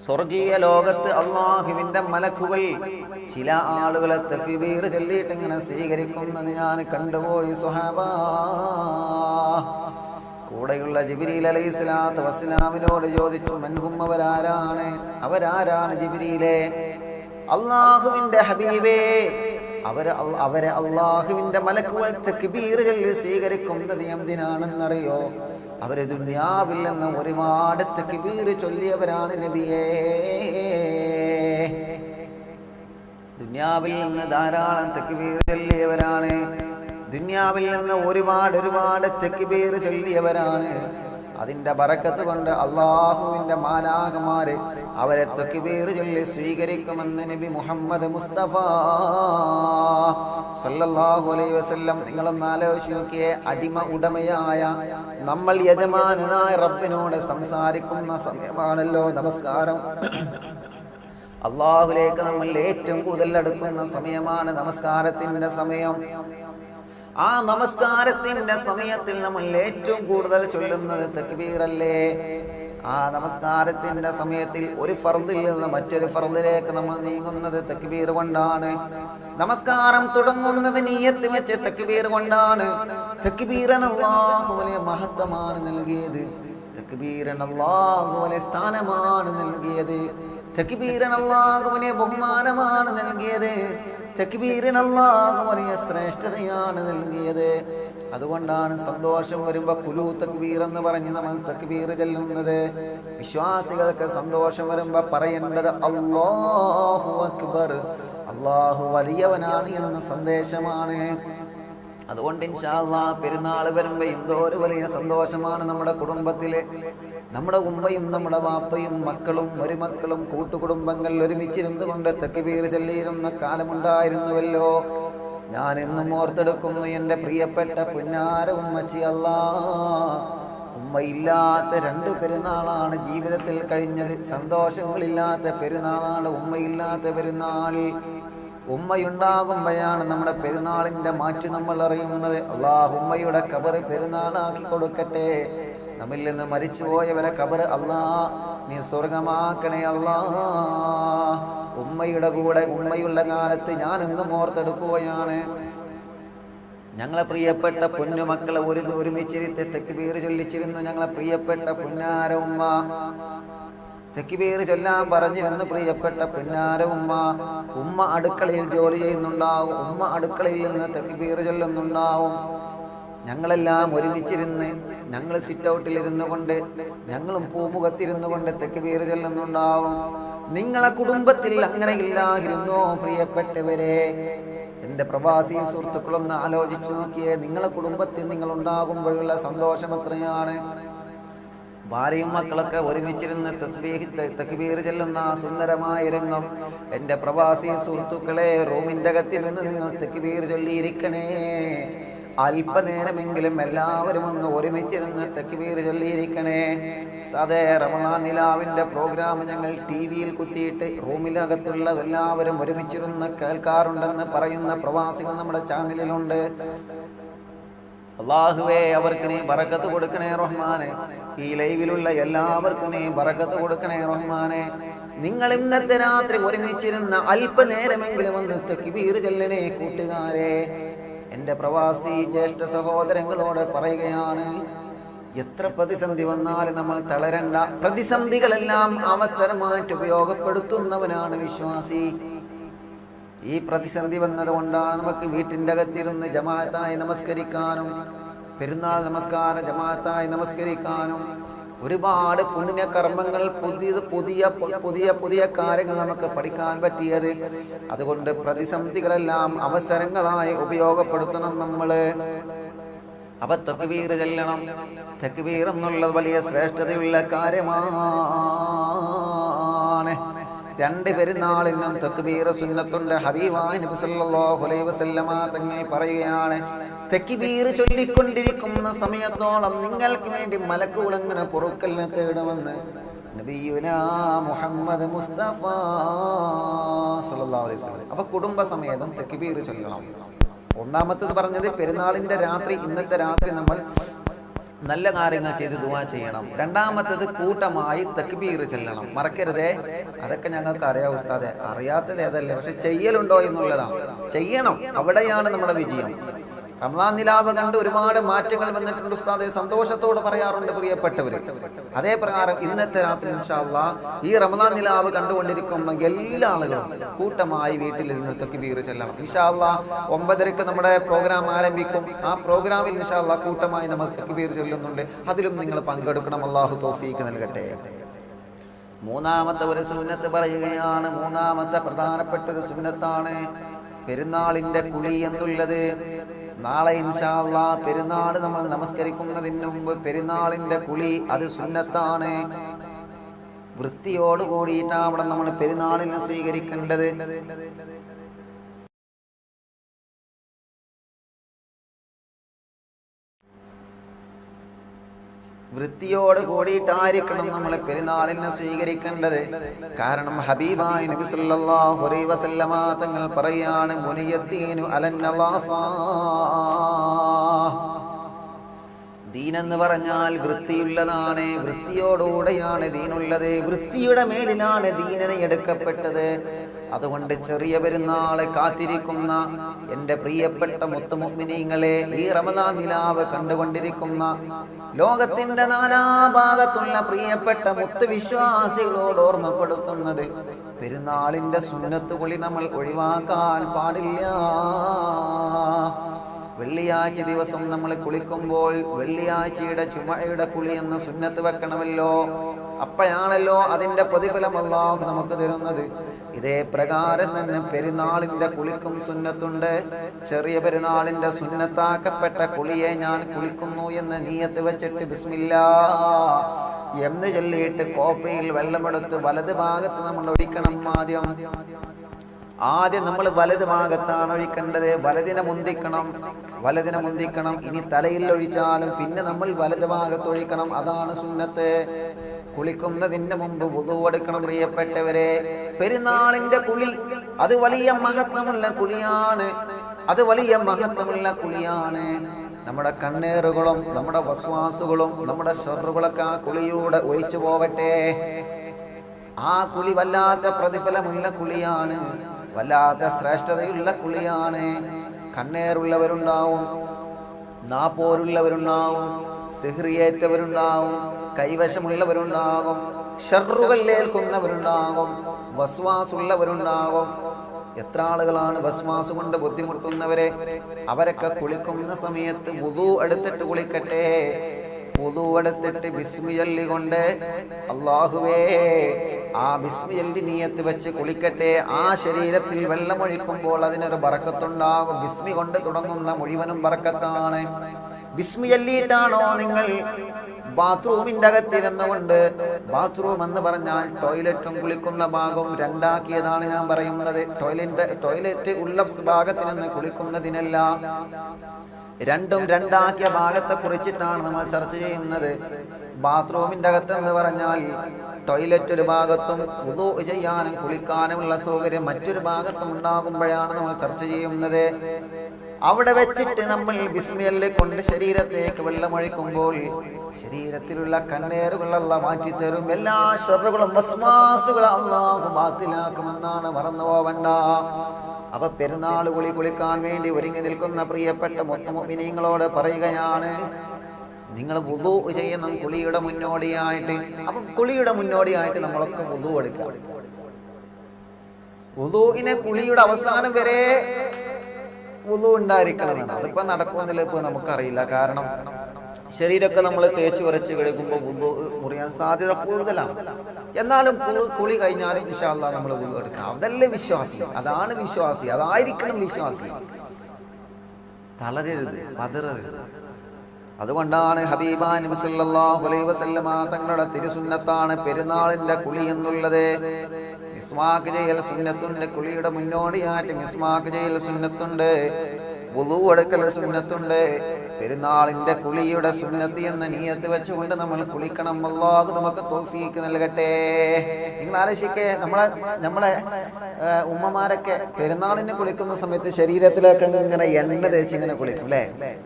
സ്വർഗീയ ലോകത്ത് അള്ളാഹുവിന്റെ മലക്കുകൾ ചില ആളുകളെ തക്ബീർ ചൊല്ലിയിട്ട് ഇങ്ങനെ സ്വീകരിക്കുന്നത് ഞാൻ കണ്ടുപോയി. സ്വഹാബാ, കൂടെയുള്ള ജിബ്രീൽ അലൈഹിസ്സലാത്തു വസ്സലാമിനോട് ചോദിച്ചു, മൻഹും, അവരാരാണ് ജിബ്രീലേ? അള്ളാഹുവിന്റെ ഹബീബേ, അവരെ അള്ളാഹുവിന്റെ മലക്കുകൾ തക്ബീർ ചൊല്ലി സ്വീകരിക്കുന്നത് എന്തിനാണെന്നറിയോ? അവര് ദുനിയാവിൽ നിന്ന് ഒരുപാട് തക്ബീർ ചൊല്ലിയവരാണ് നബിയേ. ദുനിയാവിൽ നിന്ന് ധാരാളം തക്ബീർ ചൊല്ലിയവരാണ്. ദുനിയാവിൽ നിന്ന് ഒരുപാട് തക്ബീർ ചൊല്ലിയവരാണ്. അതിന്റെ ബറക്കത്ത് കൊണ്ട് അള്ളാഹുവിന്റെ മാലാഖമാര് അവരെ തക്ബീർ ചൊല്ലി സ്വീകരിക്കുമെന്ന് നബി മുഹമ്മദ് മുസ്തഫ സല്ലല്ലാഹു അലൈഹി വസല്ലം. നിങ്ങളൊന്ന് ആലോചിച്ച് നോക്കിയേ, അടിമ ഉടമയായ നമ്മൾ യജമാനായ റബ്ബിനോട് സംസാരിക്കുന്ന സമയമാണല്ലോ നമസ്കാരം. അള്ളാഹുലേക്ക് നമ്മൾ ഏറ്റവും കൂടുതൽ അടുക്കുന്ന സമയമാണ് നമസ്കാരത്തിന്റെ സമയം. ആ നമസ്കാരത്തിന്റെ സമയത്തിൽ നമ്മൾ ഏറ്റവും കൂടുതൽ ചൊല്ലുന്നത് തക്ബീറല്ലേ? ആ നമസ്കാരത്തിന്റെ സമയത്തിൽ ഒരു ഫർദിൽ നിന്ന് മറ്റൊരു ഫർദിലേക്ക് നമ്മൾ നീങ്ങുന്നത് തക്ബീർ കൊണ്ടാണ്. നമസ്കാരം തുടങ്ങുന്നത് നിയ്യത്ത് വെച്ച് തക്ബീർ കൊണ്ടാണ്. തക്ബീറിന് അല്ലാഹു വലിയ മഹത്വമാണ് നൽകിയത്. തക്ബീറിന് അല്ലാഹു വലിയ സ്ഥാനമാണ് നൽകിയത്. തക്ബീറിന് അല്ലാഹു വലിയ ബഹുമാനമാണ് നൽകിയത്. തക്ബീറിന് അല്ലാഹു വലിയ ശ്രേഷ്ഠതയാണ് നൽകിയത്. അതുകൊണ്ടാണ് സന്തോഷം വരുമ്പോൾ കുലു തക്ബീർ എന്ന് പറഞ്ഞ് നമ്മൾ തക്ബീർ ചൊല്ലുന്നത്. വിശ്വാസികൾക്ക് സന്തോഷം വരുമ്പോൾ പറയേണ്ടത് അല്ലാഹു അക്ബർ, അല്ലാഹു വലിയവനാണ് എന്ന സന്ദേശമാണ്. അതുകൊണ്ട് ഇൻഷാ അല്ലാഹ് പെരുന്നാൾ വരുമ്പോൾ എന്തോ ഒരു വലിയ സന്തോഷമാണ് നമ്മുടെ കുടുംബത്തില്. നമ്മുടെ ഉമ്മയും നമ്മുടെ വാപ്പയും മക്കളും മരുമക്കളും കൂട്ടുകുടുംബങ്ങൾ ഒരുമിച്ചിരുന്നു കൊണ്ട് തക്ബീർ ചൊല്ലിയിരുന്ന കാലമുണ്ടായിരുന്നുവല്ലോ. ഞാൻ എന്നും ഓർത്തെടുക്കുന്നു എൻ്റെ പ്രിയപ്പെട്ട പുന്നാര ഉമ്മച്ചി. അല്ലാഹ്, ഉമ്മയില്ലാത്ത 2 പെരുന്നാളാണ് ജീവിതത്തിൽ കഴിഞ്ഞത്. സന്തോഷങ്ങളില്ലാത്ത പെരുന്നാളാണ് ഉമ്മയില്ലാത്ത പെരുന്നാൾ. ഉമ്മയുണ്ടാകുമ്പോഴാണ് നമ്മുടെ പെരുന്നാളിൻ്റെ മാറ്റ് നമ്മൾ അറിയുന്നത്. അല്ലാഹ് ഉമ്മയുടെ ഖബർ പെരുന്നാളാക്കി കൊടുക്കട്ടെ. നമ്മിൽ നിന്ന് മരിച്ചുപോയവരെ ഖബർ അല്ലാഹ് നീ സ്വർഗമാക്കണേ അല്ലാഹ്. ഉമ്മയുടെ കൂടെ ഉമ്മയുള്ള കാലത്ത് ഞാൻ എന്നും ഓർത്തെടുക്കുകയാണ്. ഞങ്ങളെ പ്രിയപ്പെട്ട പൊന്നുമക്കളെ ഒരുമിച്ചിരുത്തി തക്ബീർ ചൊല്ലിച്ചിരുന്നു ഞങ്ങളെ പ്രിയപ്പെട്ട പുന്നാര ഉമ്മ. തക്ബീർ ചൊല്ലാൻ പറഞ്ഞിരുന്നു പ്രിയപ്പെട്ട പുന്നാര ഉമ്മ. ഉമ്മ അടുക്കളയിൽ ജോലി ചെയ്യുന്നുണ്ടാവും. ഉമ്മ അടുക്കളയിൽ നിന്ന് തക്ബീർ ചൊല്ലുന്നുണ്ടാവും. ഞങ്ങളെല്ലാം ഒരുമിച്ചിരുന്ന് ഞങ്ങൾ സിറ്റ് ഔട്ടിലിരുന്നു കൊണ്ട് ഞങ്ങളും പൂമുഖത്തിരുന്നു കൊണ്ട് തക്ബീർ ചൊല്ലുന്നുണ്ടാവും. നിങ്ങളെ കുടുംബത്തിൽ അങ്ങനെ ഇല്ലായിരുന്നോ പ്രിയപ്പെട്ടവരെ? എൻ്റെ പ്രവാസി സുഹൃത്തുക്കളൊന്ന് ആലോചിച്ചു നോക്കിയേ. നിങ്ങളെ കുടുംബത്തിൽ നിങ്ങൾ ഉണ്ടാകുമ്പോഴുള്ള സന്തോഷം എത്രയാണ്. ഭാര്യയും മക്കളൊക്കെ ഒരുമിച്ചിരുന്ന് തസ്ബീഹ് തക്ബീർ ചൊല്ലുന്ന സുന്ദരമായ രംഗം. എൻ്റെ പ്രവാസി സുഹൃത്തുക്കളെ, റൂമിൻ്റെ അകത്തിരുന്ന് നിങ്ങൾ തക്ബീർ ചൊല്ലിയിരിക്കണേ. അല്പനേരമെങ്കിലും എല്ലാവരും ഒന്ന് ഒരുമിച്ചിരുന്ന് തക്ബീർ ചൊല്ലിയിരിക്കണേ. ഉസ്താദേ, റമദാൻ നിലാവിൻ്റെ പ്രോഗ്രാം ഞങ്ങൾ ടിവിയിൽ കുത്തിയിട്ട് റൂമിനകത്തുള്ള എല്ലാവരും ഒരുമിച്ചിരുന്ന് കേൾക്കാറുണ്ടെന്ന് പറയുന്ന പ്രവാസികൾ നമ്മുടെ ചാനലിലുണ്ട്. അല്ലാഹുവേ, അവർക്ക് നീ ബറക്കത്ത് കൊടുക്കണേ റഹ്മാനെ. ഈ ലൈവിലുള്ള എല്ലാവർക്കും നീ ബറക്കത്ത് കൊടുക്കണേ റഹ്മാനെ. നിങ്ങൾ ഇന്നത്തെ രാത്രി ഒരുമിച്ചിരുന്ന അല്പനേരമെങ്കിലും ഒന്ന് തക്ബീർ ചൊല്ലണേ കൂട്ടുകാരെ. എൻ്റെ പ്രവാസി ജ്യേഷ്ഠ സഹോദരങ്ങളോട് പറയുകയാണ്, എത്ര പ്രതിസന്ധി വന്നാലും നമ്മൾ തളരണ്ട. പ്രതിസന്ധികളെല്ലാം അവസരമായിട്ട് ഉപയോഗപ്പെടുത്തുന്നവനാണ് വിശ്വാസി. ഈ പ്രതിസന്ധി വന്നതുകൊണ്ടാണ് നമുക്ക് വീട്ടിൻ്റെ അകത്തിരുന്ന് ജമാഅത്തായി നമസ്കരിക്കാനും പെരുന്നാൾ നമസ്കാരം ജമാഅത്തായി നമസ്കരിക്കാനും ഒരുപാട് പുണ്യകർമ്മങ്ങൾ പുതിയ കാര്യങ്ങൾ നമുക്ക് പഠിക്കാൻ പറ്റിയത്. അതുകൊണ്ട് പ്രതിസന്ധികളെല്ലാം അവസരങ്ങളായി ഉപയോഗപ്പെടുത്തണം നമ്മള്. അപ്പൊ തക്ബീർ ചൊല്ലണം. തക്ബീർ എന്നുള്ളത് വലിയ ശ്രേഷ്ഠതയുള്ള കാര്യമാണ്. 2 പെരുന്നാളിനും തക്ബീർ സുന്നത്തുണ്ട്. ഹബീബായ നബി സല്ലല്ലാഹു അലൈഹി വസല്ലമ തങ്ങൾ പറയുകയാണ്, തക്ബീർ ചൊല്ലിക്കൊണ്ടിരിക്കുന്ന സമയത്തോളം നിങ്ങൾക്ക് വേണ്ടി മലക്കുകൾ അങ്ങനെ പൊറുക്കലിനെ തേടുമെന്ന് നബിയുനാ മുഹമ്മദ് മുസ്തഫ സല്ലല്ലാഹു അലൈഹി വസല്ലം. അപ്പൊ കുടുംബസമേതം തക്ബീർ ചൊല്ലണം. ഒന്നാമത്തേത് പറഞ്ഞത് പെരുന്നാളിന്റെ രാത്രി, ഇന്നത്തെ രാത്രി നമ്മൾ നല്ല കാര്യങ്ങൾ ചെയ്ത് ദുആ ചെയ്യണം. രണ്ടാമത്തേത് കൂട്ടമായി തക്ബീർ ചൊല്ലണം. മറക്കരുതേ. അതൊക്കെ ഞങ്ങൾക്ക് അറിയാം ഉസ്താദെ, അറിയാത്തത് ഏതല്ലേ, പക്ഷെ ചെയ്യലുണ്ടോ എന്നുള്ളതാണ്. ചെയ്യണം, അവിടെയാണ് നമ്മുടെ വിജയം. റമദാൻ നിലാവ് കണ്ട് ഒരുപാട് മാറ്റങ്ങൾ വന്നിട്ടുണ്ട് ഉസ്താദെ, സന്തോഷത്തോടെ പറയാറുണ്ട് പ്രിയപ്പെട്ടവര്. അതേ പ്രകാരം ഇന്നത്തെ രാത്രി ഇൻഷാ അല്ലാഹ് ഈ റമദാൻ നിലാവ് കണ്ടുകൊണ്ടിരിക്കുന്ന എല്ലാ ആളുകളും കൂട്ടമായി വീട്ടിലിരുന്ന് തക്ബീർ ചൊല്ലണം. ഇൻഷാ അല്ലാഹ് 9:30 നമ്മുടെ പ്രോഗ്രാം ആരംഭിക്കും. ആ പ്രോഗ്രാമിൽ ഇൻഷാ അല്ലാഹ് കൂട്ടമായി നമ്മൾ തക്ബീർ ചൊല്ലുന്നുണ്ട്. അതിലും നിങ്ങൾ പങ്കെടുക്കണം. അല്ലാഹു തൗഫീഖ് നൽകട്ടെ. മൂന്നാമത്തെ ഒരു സുന്നത്ത് പറയുകയാണ്. മൂന്നാമത്തെ പ്രധാനപ്പെട്ട ഒരു സുന്നത്താണ് പെരുന്നാളിന്റെ കുളി എന്നുള്ളത്. നാളെ ഇൻഷാ അല്ലാഹ് പെരുന്നാൾ നമ്മൾ നമസ്കരിക്കുന്നതിന് മുമ്പ് പെരുന്നാളിന്റെ കുളി അത് സുന്നത്താണ്. വൃത്തിയോട് കൂടിയിട്ടാണ് നമ്മൾ പെരുന്നാളിനെ സ്വീകരിക്കേണ്ടത്. വൃത്തിയോട് കൂടിയിട്ടായിരിക്കണം നമ്മൾ പെരുന്നാളിനെ സ്വീകരിക്കേണ്ടത്. കാരണം ഹബീബായ നബി സല്ലല്ലാഹു അലൈഹി വസല്ലമ തങ്ങൾ പറയാണ്, മുനിയദ്ദീനു അലന്നളാഫാ. ദീനെന്ന് പറഞ്ഞാൽ വൃത്തിയുള്ളതാണ്, വൃത്തിയോടുകൂടെയാണ് ദീനുള്ളത്, വൃത്തിയുടെ മേലിലാണ് ദീനിനെ എടുക്കപ്പെട്ടത്. അതുകൊണ്ട് ചെറിയ പെരുന്നാളെ കാത്തിരിക്കുന്ന എൻ്റെ പ്രിയപ്പെട്ട മുത്തുമുഅ്മിനീങ്ങളെ, ഈ റമദാൻ നിലാവ് കണ്ടുകൊണ്ടിരിക്കുന്ന ലോകത്തിന്റെ നാനാഭാഗത്തുള്ള പ്രിയപ്പെട്ട മുത്തുവിശ്വാസികളോട് ഓർമ്മപ്പെടുത്തുന്നത്, പെരുന്നാളിന്റെ സുന്നത്ത് കുളി നമ്മൾ ഒഴിവാക്കാൻ പാടില്ല. വെള്ളിയാഴ്ച ദിവസം നമ്മൾ കുളിക്കുമ്പോൾ വെള്ളിയാഴ്ചയുടെ ചുമയുടെ കുളി എന്ന സുന്നത്ത് വെക്കണമല്ലോ. അപ്പോഴാണല്ലോ അതിന്റെ പ്രതിഫലം അല്ലാഹു നമുക്ക് തരുന്നത്. ഇതേ പ്രകാരം തന്നെ പെരുന്നാളിന്റെ കുളിക്കും സുന്നത്തുണ്ട്. ചെറിയ പെരുന്നാളിന്റെ സുന്നത്താക്കപ്പെട്ട കുളിയെ ഞാൻ കുളിക്കുന്നു എന്ന് നിയത്ത് വെച്ചിട്ട് ബിസ്മില്ലാ എന്ന് ചൊല്ലിയിട്ട് കോപ്പയിൽ വെള്ളമെടുത്ത് വലത് ഭാഗത്ത് നമ്മൾ ഒഴിക്കണം. ആദ്യം നമ്മൾ വലത് ഭാഗത്താണ് ഒഴിക്കേണ്ടത്. വലതിനെ മുന്തിക്കണം. ഇനി തലയിൽ ഒഴിച്ചാലും പിന്നെ നമ്മൾ വലത് ഭാഗത്ത് ഒഴിക്കണം. അതാണ് സുന്നത്ത്. കുളിക്കുന്നതിന് മുമ്പ് വുദു എടുക്കണം. പ്രിയപ്പെട്ടവരെ, പെരുന്നാളിന്റെ കുളി അത് വലിയ മഹത്വമുള്ള കുളിയാണ്. നമ്മുടെ കണ്ണേറുകളും നമ്മുടെ വസ്വാസുകളും നമ്മുടെ ഷർറുകളൊക്കെ ആ കുളിയിലൂടെ ഒഴിച്ചു പോവട്ടെ. ആ കുളി വല്ലാത്ത പ്രതിഫലമുള്ള കുളിയാണ്, വല്ലാത്ത ശ്രേഷ്ഠതയുള്ള കുളിയാണ്. കണ്ണേറുള്ളവരുണ്ടാവും, നാപ്പോരുള്ളവരുണ്ടാവും, സിഹ്റിയേറ്റവരുണ്ടാവും, കൈവശമുള്ളവരുണ്ടാകും, ഷർറുകൾ ഏൽക്കുന്നവരുണ്ടാകും, വസ്വാസുള്ളവരുണ്ടാകും. എത്ര ആളുകളാണ് വസ്വാസ് കൊണ്ട് ബുദ്ധിമുട്ടുന്നവരെ? അവരൊക്കെ കുളിക്കുന്ന സമയത്ത് വുദു എടുത്തിട്ട് കുളിക്കട്ടെ. വുദു എടുത്തിട്ട് ബിസ്മി ചൊല്ലിക്കൊണ്ട് അല്ലാഹുവേ ആ ബിസ്മി ചൊല്ലി നിയത്ത് വെച്ച് കുളിക്കട്ടെ. ആ ശരീരത്തിൽ വെള്ളമൊഴിക്കുമ്പോൾ അതിനൊരു ബറക്കത്തുണ്ടാകും. ബിസ്മി കൊണ്ട് തുടങ്ങുന്ന മുഴുവനും ബറക്കത്താണ്. ബിസ്മി ചൊല്ലിയിട്ടാണോ നിങ്ങൾ ബാത്റൂമിന്റെ അകത്തിരുന്നുകൊണ്ട്, ബാത്റൂം എന്ന് പറഞ്ഞാൽ ടോയ്ലറ്റും കുളിക്കുന്ന ഭാഗവും രണ്ടാക്കിയതാണ് ഞാൻ പറയുന്നത്. ടോയ്ലറ്റ് ഉള്ള ഭാഗത്തിൽ നിന്ന് കുളിക്കുന്നതിനല്ല, രണ്ടും രണ്ടാക്കിയ ഭാഗത്തെ കുറിച്ചിട്ടാണ് നമ്മൾ ചർച്ച ചെയ്യുന്നത്. ബാത്റൂമിന്റെ അകത്ത് എന്ന് പറഞ്ഞാൽ ടോയ്ലറ്റ് ഒരു ഭാഗത്തും വുദു ചെയ്യാനും കുളിക്കാനുമുള്ള സൗകര്യം മറ്റൊരു ഭാഗത്തും ഉണ്ടാകുമ്പോഴാണ് നമ്മൾ ചർച്ച ചെയ്യുന്നത്. അവിടെ വെച്ചിട്ട് നമ്മൾ ബിസ്മില്ലാഹ് കൊണ്ട് ശരീരത്തേക്ക് വെള്ളമൊഴിക്കുമ്പോൾ ശരീരത്തിലുള്ള കണ്ണേറുകൾ അല്ലാഹു മാറ്റിത്തരും. എല്ലാ ശർറുകളും വസ്വാസുകളും അല്ലാഹു ബാത്തിലാക്കുമെന്നാണ് മറന്നു പോവണ്ട. അപ്പൊ പെരുന്നാൾ കുളിക്കാൻ വേണ്ടി ഒരുങ്ങി നിൽക്കുന്ന പ്രിയപ്പെട്ട മുഅ്മിനീങ്ങളോട് പറയുകയാണ്, നിങ്ങൾ വുദു ചെയ്യണം കുളിയുടെ മുന്നോടിയായിട്ട്. അപ്പം കുളിയുടെ മുന്നോടിയായിട്ട് നമ്മളൊക്കെ വുദു എടുക്കാം. വുദുവിനെ കുളിയുടെ അവസാനം വരെ വുദു ഉണ്ടായിരിക്കണമെന്നാണ്. അതിപ്പോ നടക്കുമെന്നില്ല, ഇപ്പൊ നമുക്കറിയില്ല. കാരണം ശരീരമൊക്കെ നമ്മൾ തേച്ച് ഉരച്ച് കഴിക്കുമ്പോൾ വുദു മുറിയാൻ സാധ്യത കൂടുതലാണ്. എന്നാലും കുളി കഴിഞ്ഞാലും ഇൻഷാ അല്ലാഹ് നമ്മൾ വുദു എടുക്കാം. അതല്ലേ വിശ്വാസി, അതാണ് വിശ്വാസി, അതായിരിക്കണം വിശ്വാസി. തളരരുത്, പതറരുത്. അതുകൊണ്ടാണ് ഹബീബാ നബി സല്ലല്ലാഹു അലൈഹി വസല്ലമ തങ്ങളുടെ തിരുസുന്നത്താണ് പെരുന്നാളിന്റെ കുളി എന്നുള്ളത്. മിസ്വാക്ക് ചെയ്യൽ സുന്നത്തുണ്ട്. കുളിയുടെ മുന്നോടിയായിട്ട് മിസ്വാക്ക് ചെയ്യൽ സുന്നത്തുണ്ട്, വുളു എടുക്കൽ സുന്നത്തുണ്ട്. പെരുന്നാളിന്റെ കുളിയുടെ സുന്നത്ത് എന്ന നിയത്ത് വെച്ചുകൊണ്ട് നമ്മൾ കുളിക്കണം. അല്ലാഹു നമുക്ക് തൗഫീഖ് നൽകട്ടെ. നിങ്ങൾ ആലോചിക്കേ, നമ്മളെ ഉമ്മമാരൊക്കെ പെരുന്നാളിന് കുളിക്കുന്ന സമയത്ത് ശരീരത്തിലൊക്കെ ഇങ്ങനെ എണ്ണ തേച്ച് ഇങ്ങനെ കുളിക്കും അല്ലേ?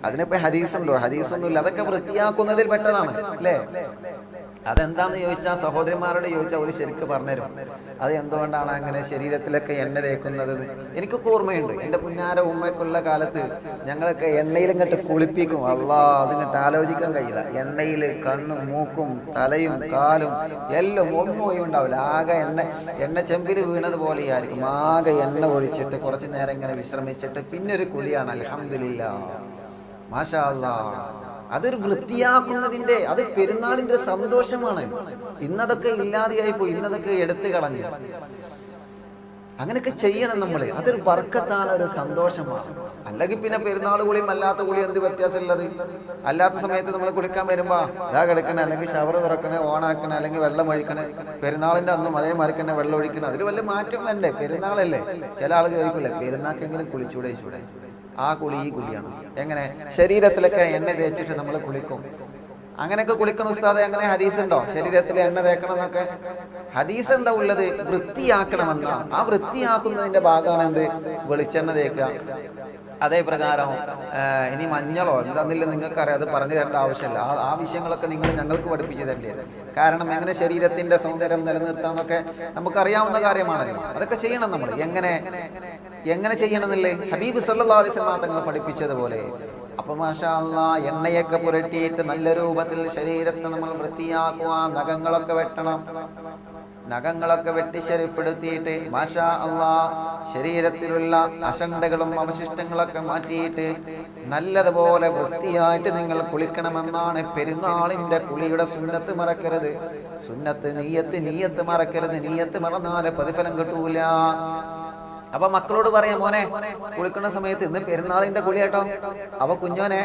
അതിനിപ്പോ ഹദീസുണ്ടോ? ഹദീസൊന്നുമില്ല. അതൊക്കെ വൃത്തിയാക്കുന്നതിൽ പെട്ടതാണ് അല്ലേ? അതെന്താന്ന് ചോദിച്ചാൽ, സഹോദരിമാരോട് ചോദിച്ചാൽ അവർ ശരിക്കും പറഞ്ഞുതരും അത് എന്തുകൊണ്ടാണ് അങ്ങനെ ശരീരത്തിലൊക്കെ എണ്ണ തേക്കുന്നത്. എനിക്കൊക്കെ ഓർമ്മയുണ്ട്, എൻ്റെ പുന്നാര ഉമ്മയ്ക്കുള്ള കാലത്ത് ഞങ്ങളൊക്കെ എണ്ണയിൽ ഇങ്ങോട്ട് കുളിപ്പിക്കും. അതിങ്ങോട്ട് ആലോചിക്കാൻ കഴിയില്ല. എണ്ണയിൽ കണ്ണും മൂക്കും തലയും കാലും എല്ലാം ഒന്നും ഉണ്ടാവില്ല. ആകെ എണ്ണ ചെമ്പിൽ വീണതുപോലെയായിരിക്കും. ആകെ എണ്ണ ഒഴിച്ചിട്ട് കുറച്ച് നേരം ഇങ്ങനെ വിശ്രമിച്ചിട്ട് പിന്നെ ഒരു കുളിയാണ്. അൽഹംദുലില്ലാഹ്, മാഷാ അല്ലാഹ്. അതൊരു വൃത്തിയാക്കുന്നതിന്റെ, അത് പെരുന്നാളിന്റെ സന്തോഷമാണ്. ഇന്നതൊക്കെ ഇല്ലാതെയായി പോയി, ഇന്നതൊക്കെ എടുത്തു കളഞ്ഞു. അങ്ങനെയൊക്കെ ചെയ്യണം നമ്മൾ. അതൊരു ബർക്കത്താണ്, ഒരു സന്തോഷമാണ്. അല്ലെങ്കിൽ പിന്നെ പെരുന്നാൾ കുളിയും അല്ലാത്ത കുളിയും എന്ത് വ്യത്യാസമുള്ളത്? അല്ലാത്ത സമയത്ത് നമ്മൾ കുളിക്കാൻ വരുമ്പോ ഇതാ കിടക്കണേ, അല്ലെങ്കിൽ ഷവർ തുറക്കണേ, ഓണാക്കണേ, അല്ലെങ്കിൽ വെള്ളം ഒഴിക്കണേ. പെരുന്നാളിന്റെ അന്നും അതേമാതിരി തന്നെ വെള്ളം ഒഴിക്കണം. അതിൽ വല്ല മാറ്റം വേണ്ടേ? പെരുന്നാളല്ലേ. ചില ആളുകൾ ചോദിക്കൂലേ, പെരുന്നാക്കെങ്കിലും കുളിച്ചൂടെ? ആ കുളി ഈ കുളിയാണ്. എങ്ങനെ? ശരീരത്തിലൊക്കെ എണ്ണ തേച്ചിട്ട് നമ്മൾ കുളിക്കും. അങ്ങനെയൊക്കെ കുളിക്കണം ഉസ്താദെ, അങ്ങനെ ഹദീസ് ഉണ്ടോ? ശരീരത്തിൽ എണ്ണ തേക്കണം എന്നൊക്കെ ഹദീസ് എന്താ ഉള്ളത്? വൃത്തിയാക്കണമെന്നാണ്. ആ വൃത്തിയാക്കുന്നതിന്റെ ഭാഗമാണ് എന്ത്? വെളിച്ചെണ്ണ തേക്കുക. അതേ പ്രകാരം ഇനി മഞ്ഞളോ എന്താന്നില്ല നിങ്ങൾക്കറിയാം, അത് പറഞ്ഞു തരേണ്ട ആവശ്യമില്ല. ആ വിഷയങ്ങളൊക്കെ നിങ്ങൾ ഞങ്ങൾക്ക് പഠിപ്പിച്ചു തരേണ്ടി വരും. കാരണം എങ്ങനെ ശരീരത്തിന്റെ സൗന്ദര്യം നിലനിർത്താന്നൊക്കെ നമുക്കറിയാവുന്ന കാര്യമാണല്ലോ. അതൊക്കെ ചെയ്യണം നമ്മൾ. എങ്ങനെ ചെയ്യണമെന്നില്ലേ ഹബീബ് സല്ലല്ലാഹു അലൈഹി വസല്ലം തങ്ങൾ പഠിപ്പിച്ചതുപോലെ. അപ്പൊ മാഷാ അല്ലാഹ് എണ്ണയൊക്കെ പുരട്ടിയിട്ട് നല്ല രൂപത്തിൽ ശരീരത്തെ നമ്മൾ വൃത്തിയാക്കുക. നഖങ്ങളൊക്കെ വെട്ടണം. നഖങ്ങളൊക്കെ വെട്ടി ശരിപ്പെടുത്തിയിട്ട് മാഷാ അല്ലാഹ് ശരീരത്തിലുള്ള അശണ്ടകളും അവശിഷ്ടങ്ങളൊക്കെ മാറ്റിയിട്ട് നല്ലതുപോലെ വൃത്തിയായിട്ട് നിങ്ങൾ കുളിക്കണമെന്നാണ് പെരുന്നാളിന്റെ കുളിയുടെ സുന്നത്ത്. മറക്കരുത്. സുന്നത്ത് നീയത്ത് മറക്കരുത്. നീയത്ത് മറന്നാൽ പ്രതിഫലം കിട്ടൂല. അപ്പൊ മക്കളോട് പറയാം, മോനെ കുളിക്കുന്ന സമയത്ത് ഇന്ന് പെരുന്നാളിന്റെ കുളി കേട്ടോ, അവ കുഞ്ഞോനെ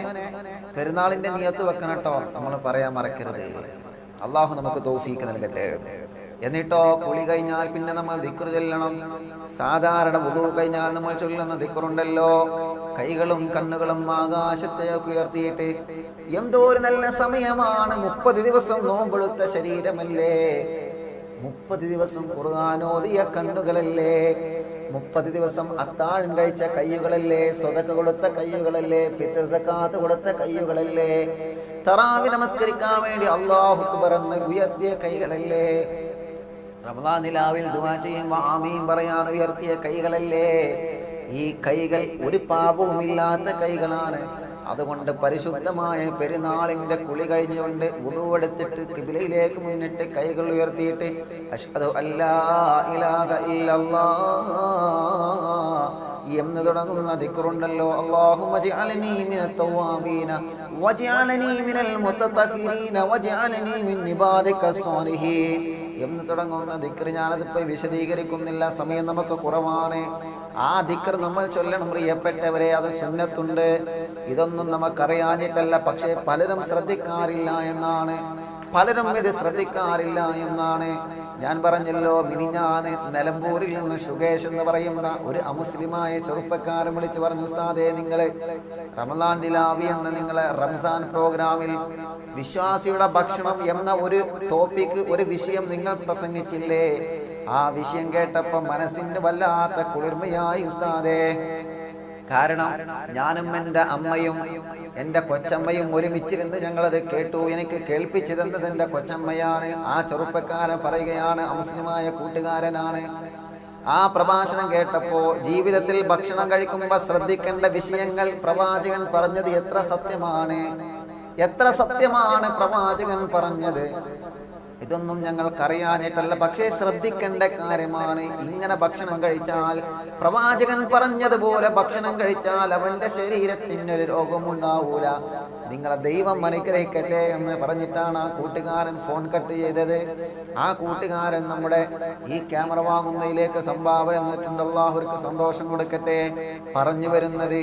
പെരുന്നാളിന്റെ നിയത്ത് വെക്കണം കേട്ടോ, നമ്മൾ പറയാൻ മറക്കരുത്. അള്ളാഹു നമുക്ക് തൗഫീക്ക് നൽകട്ടെ. എന്നിട്ടോ കുളി കഴിഞ്ഞാൽ പിന്നെ നമ്മൾ ദിക്ർ ചൊല്ലണം. സാധാരണ വുദൂ കഴിഞ്ഞാൽ നമ്മൾ ചൊല്ലുന്ന ദിക്റുണ്ടല്ലോ, കൈകളും കണ്ണുകളും ആകാശത്തേക്ക് ഉയർത്തിയിട്ട്. എന്തോ ഒരു നല്ല സമയമാണ്. 30 ദിവസം നോമ്പെടുത്ത ശരീരമല്ലേ, 30 ദിവസം ഖുർആൻ ഓതിയ കണ്ണുകളല്ലേ, 30 ദിവസം അത്താഴം കഴിച്ച കയ്യുകളല്ലേ, സ്വതക്ക കൊടുത്ത കയ്യുകളല്ലേ, ഫിത്ർ സക്കാത്ത് കൊടുത്ത കയ്യുകളല്ലേ, തറാവി നമസ്കരിക്കാൻ വേണ്ടി അല്ലാഹു അക്ബർ എന്ന് ഉയർത്തിയ കൈകളല്ലേ, റമദാൻ നിലാവിൽ ദുആ ചെയ്യുമ്പോൾ ആമീൻ പറയാൻ ഉയർത്തിയ കൈകളല്ലേ. ഈ കൈകൾ ഒരു പാപവുമില്ലാത്ത കൈകളാണ്. അതുകൊണ്ട് പരിശുദ്ധമായ പെരുന്നാളിന്റെ കുളി കഴിഞ്ഞുകൊണ്ട് വുദൂ എടുത്തിട്ട് ഖിബ്ലയിലേക്ക് മുന്നിട്ട് കൈകൾ ഉയർത്തിയിട്ട് അഷ്ഹദു അല്ലാ ഇലാഹ ഇല്ലല്ലാഹ് എന്ന് തുടങ്ങുന്ന ദിക്റുണ്ടല്ലോ, അല്ലാഹുമ്മ ജഅൽനി മിനത് തവ്വാബീന വജഅൽനി മിനൽ മുതതഹിരീന വജഅൽനി മിൻ ഇബാദിക സ്വാലിഹീൻ എന്ന് തുടങ്ങുന്ന ദിക്ർ. ഞാനതിപ്പോൾ വിശദീകരിക്കുന്നില്ല, സമയം നമുക്ക് കുറവാണ്. ആ ദിക്ർ നമ്മൾ ചൊല്ലണം പ്രിയപ്പെട്ടവരെ. അത് സുന്നത്തുണ്ട്. ഇതൊന്നും നമുക്കറിയാഞ്ഞിട്ടല്ല, പക്ഷേ പലരും ശ്രദ്ധിക്കാറില്ല എന്നാണ്. ഞാൻ പറഞ്ഞല്ലോ, മിനിഞ്ഞാന്ന് നിലമ്പൂരിൽ നിന്ന് സുകേഷ് എന്ന് പറയുന്ന ഒരു അമുസ്ലിമായ ചെറുപ്പക്കാരൻ വിളിച്ചു പറഞ്ഞു, ഉസ്താദേ നിങ്ങള് റമദാൻ നിലാവി എന്ന നിങ്ങളെ റംസാൻ പ്രോഗ്രാമിൽ വിശ്വാസിയുടെ ഭക്ഷണം എന്ന ഒരു ടോപ്പിക്, ഒരു വിഷയം നിങ്ങൾ പ്രസംഗിച്ചില്ലേ? ആ വിഷയം കേട്ടപ്പോൾ മനസ്സിന് വല്ലാത്ത കുളിർമയായി ഉസ്താദേ. കാരണം ഞാനും എൻ്റെ അമ്മയും എൻ്റെ കൊച്ചമ്മയും ഒരുമിച്ചിരുന്ന് ഞങ്ങളത് കേട്ടു. എനിക്ക് കേൾപ്പിച്ചു തന്നത് എൻ്റെ കൊച്ചമ്മയാണ്. ആ ചെറുപ്പക്കാരൻ പറയുകയാണ്, അമുസ്ലിമായ കൂട്ടുകാരനാണ്. ആ പ്രഭാഷണം കേട്ടപ്പോൾ ജീവിതത്തിൽ ഭക്ഷണം കഴിക്കുമ്പോൾ ശ്രദ്ധിക്കേണ്ട വിഷയങ്ങൾ പ്രവാചകൻ പറഞ്ഞത് എത്ര സത്യമാണ് പ്രവാചകൻ പറഞ്ഞത്. ഇതൊന്നും ഞങ്ങൾക്കറിയാഞ്ഞിട്ടല്ല, പക്ഷേ ശ്രദ്ധിക്കേണ്ട കാര്യമാണ്. ഇങ്ങനെ ഭക്ഷണം കഴിച്ചാൽ, പ്രവാചകൻ പറഞ്ഞതുപോലെ ഭക്ഷണം കഴിച്ചാൽ അവന്റെ ശരീരത്തിനൊരു രോഗമുണ്ടാവൂല. നിങ്ങളെ ദൈവം അനുഗ്രഹിക്കട്ടെ എന്ന് പറഞ്ഞിട്ടാണ് ആ കൂട്ടുകാരൻ ഫോൺ കട്ട് ചെയ്തത്. ആ കൂട്ടുകാരൻ നമ്മുടെ ഈ ക്യാമറ വാങ്ങുന്നതിലേക്ക് സംഭാവന എന്നിട്ടുണ്ട്. അല്ലാഹുവിற்கு സന്തോഷം കൊടുക്കട്ടെ. പറഞ്ഞു വരുന്നത്,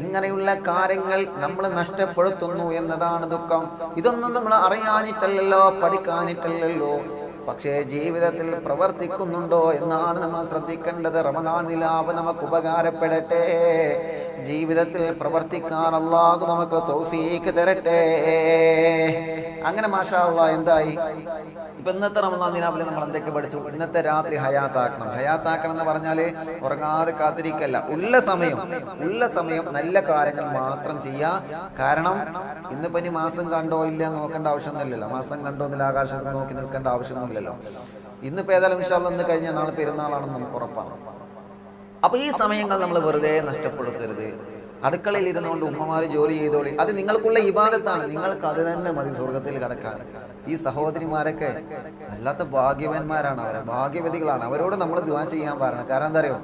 ഇങ്ങനെയുള്ള കാര്യങ്ങൾ നമ്മൾ നഷ്ടപ്പെടുത്തുന്നു എന്നതാണ് ദുഃഖം. ഇതൊന്നും നമ്മൾ അറിയാനിട്ടല്ലല്ലോ, പഠിക്കാനിട്ടല്ലോ, പക്ഷേ ജീവിതത്തിൽ പ്രവർത്തിക്കുന്നുണ്ടോ എന്നാണ് നമ്മൾ ശ്രദ്ധിക്കേണ്ടത്. റമദാൻ നിലാവ് നമുക്ക് ഉപകാരപ്പെടട്ടെ. ജീവിതത്തിൽ പ്രവർത്തിക്കാൻ അല്ലാഹു നമുക്ക് തൗഫീഖ് തരട്ടെ. അങ്ങനെ മാഷാ അല്ലാഹ് എന്തായി? ഇപ്പൊ ഇന്നത്തെ റമദാൻ നിലാവിൽ നമ്മൾ എന്തൊക്കെ പഠിച്ചു? ഇന്നത്തെ രാത്രി ഹയാത്താക്കണം എന്ന് പറഞ്ഞാൽ ഉറങ്ങാതെ കാത്തിരിക്കല്ല. ഉള്ള സമയം നല്ല കാര്യങ്ങൾ മാത്രം ചെയ്യുക. കാരണം ഇന്നിപ്പോ ഇനി മാസം കണ്ടോ ഇല്ല നോക്കേണ്ട ആവശ്യമൊന്നുമില്ലല്ലോ. മാസം കണ്ടോ എന്നില്ല ആകാശത്ത് നോക്കി നിൽക്കേണ്ട ആവശ്യമൊന്നുമില്ലല്ലോ. ഇന്നിപ്പോ ഏതായാലും ഇൻഷാ അല്ലാഹ് ഇന്ന് കഴിഞ്ഞ നാളെ പെരുന്നാളാണെന്ന് നമുക്ക് ഉറപ്പാണ്. അപ്പൊ ഈ സമയങ്ങൾ നമ്മൾ വെറുതെ നഷ്ടപ്പെടുത്തരുത്. അടുക്കളയിൽ ഇരുന്നുകൊണ്ട് ഉമ്മമാര് ജോലി ചെയ്തോളി. അത് നിങ്ങൾക്കുള്ള ഇബാദത്താണ്. നിങ്ങൾക്ക് അത് തന്നെ മതി സ്വർഗത്തിൽ കടക്കാൻ. ഈ സഹോദരിമാരൊക്കെ വല്ലാത്ത ഭാഗ്യവാന്മാരാണ്, അവരെ ഭാഗ്യവതികളാണ്. അവരോട് നമ്മൾ ദുആ ചെയ്യാൻ പറയണം. കാരണം എന്താ അറിയോ,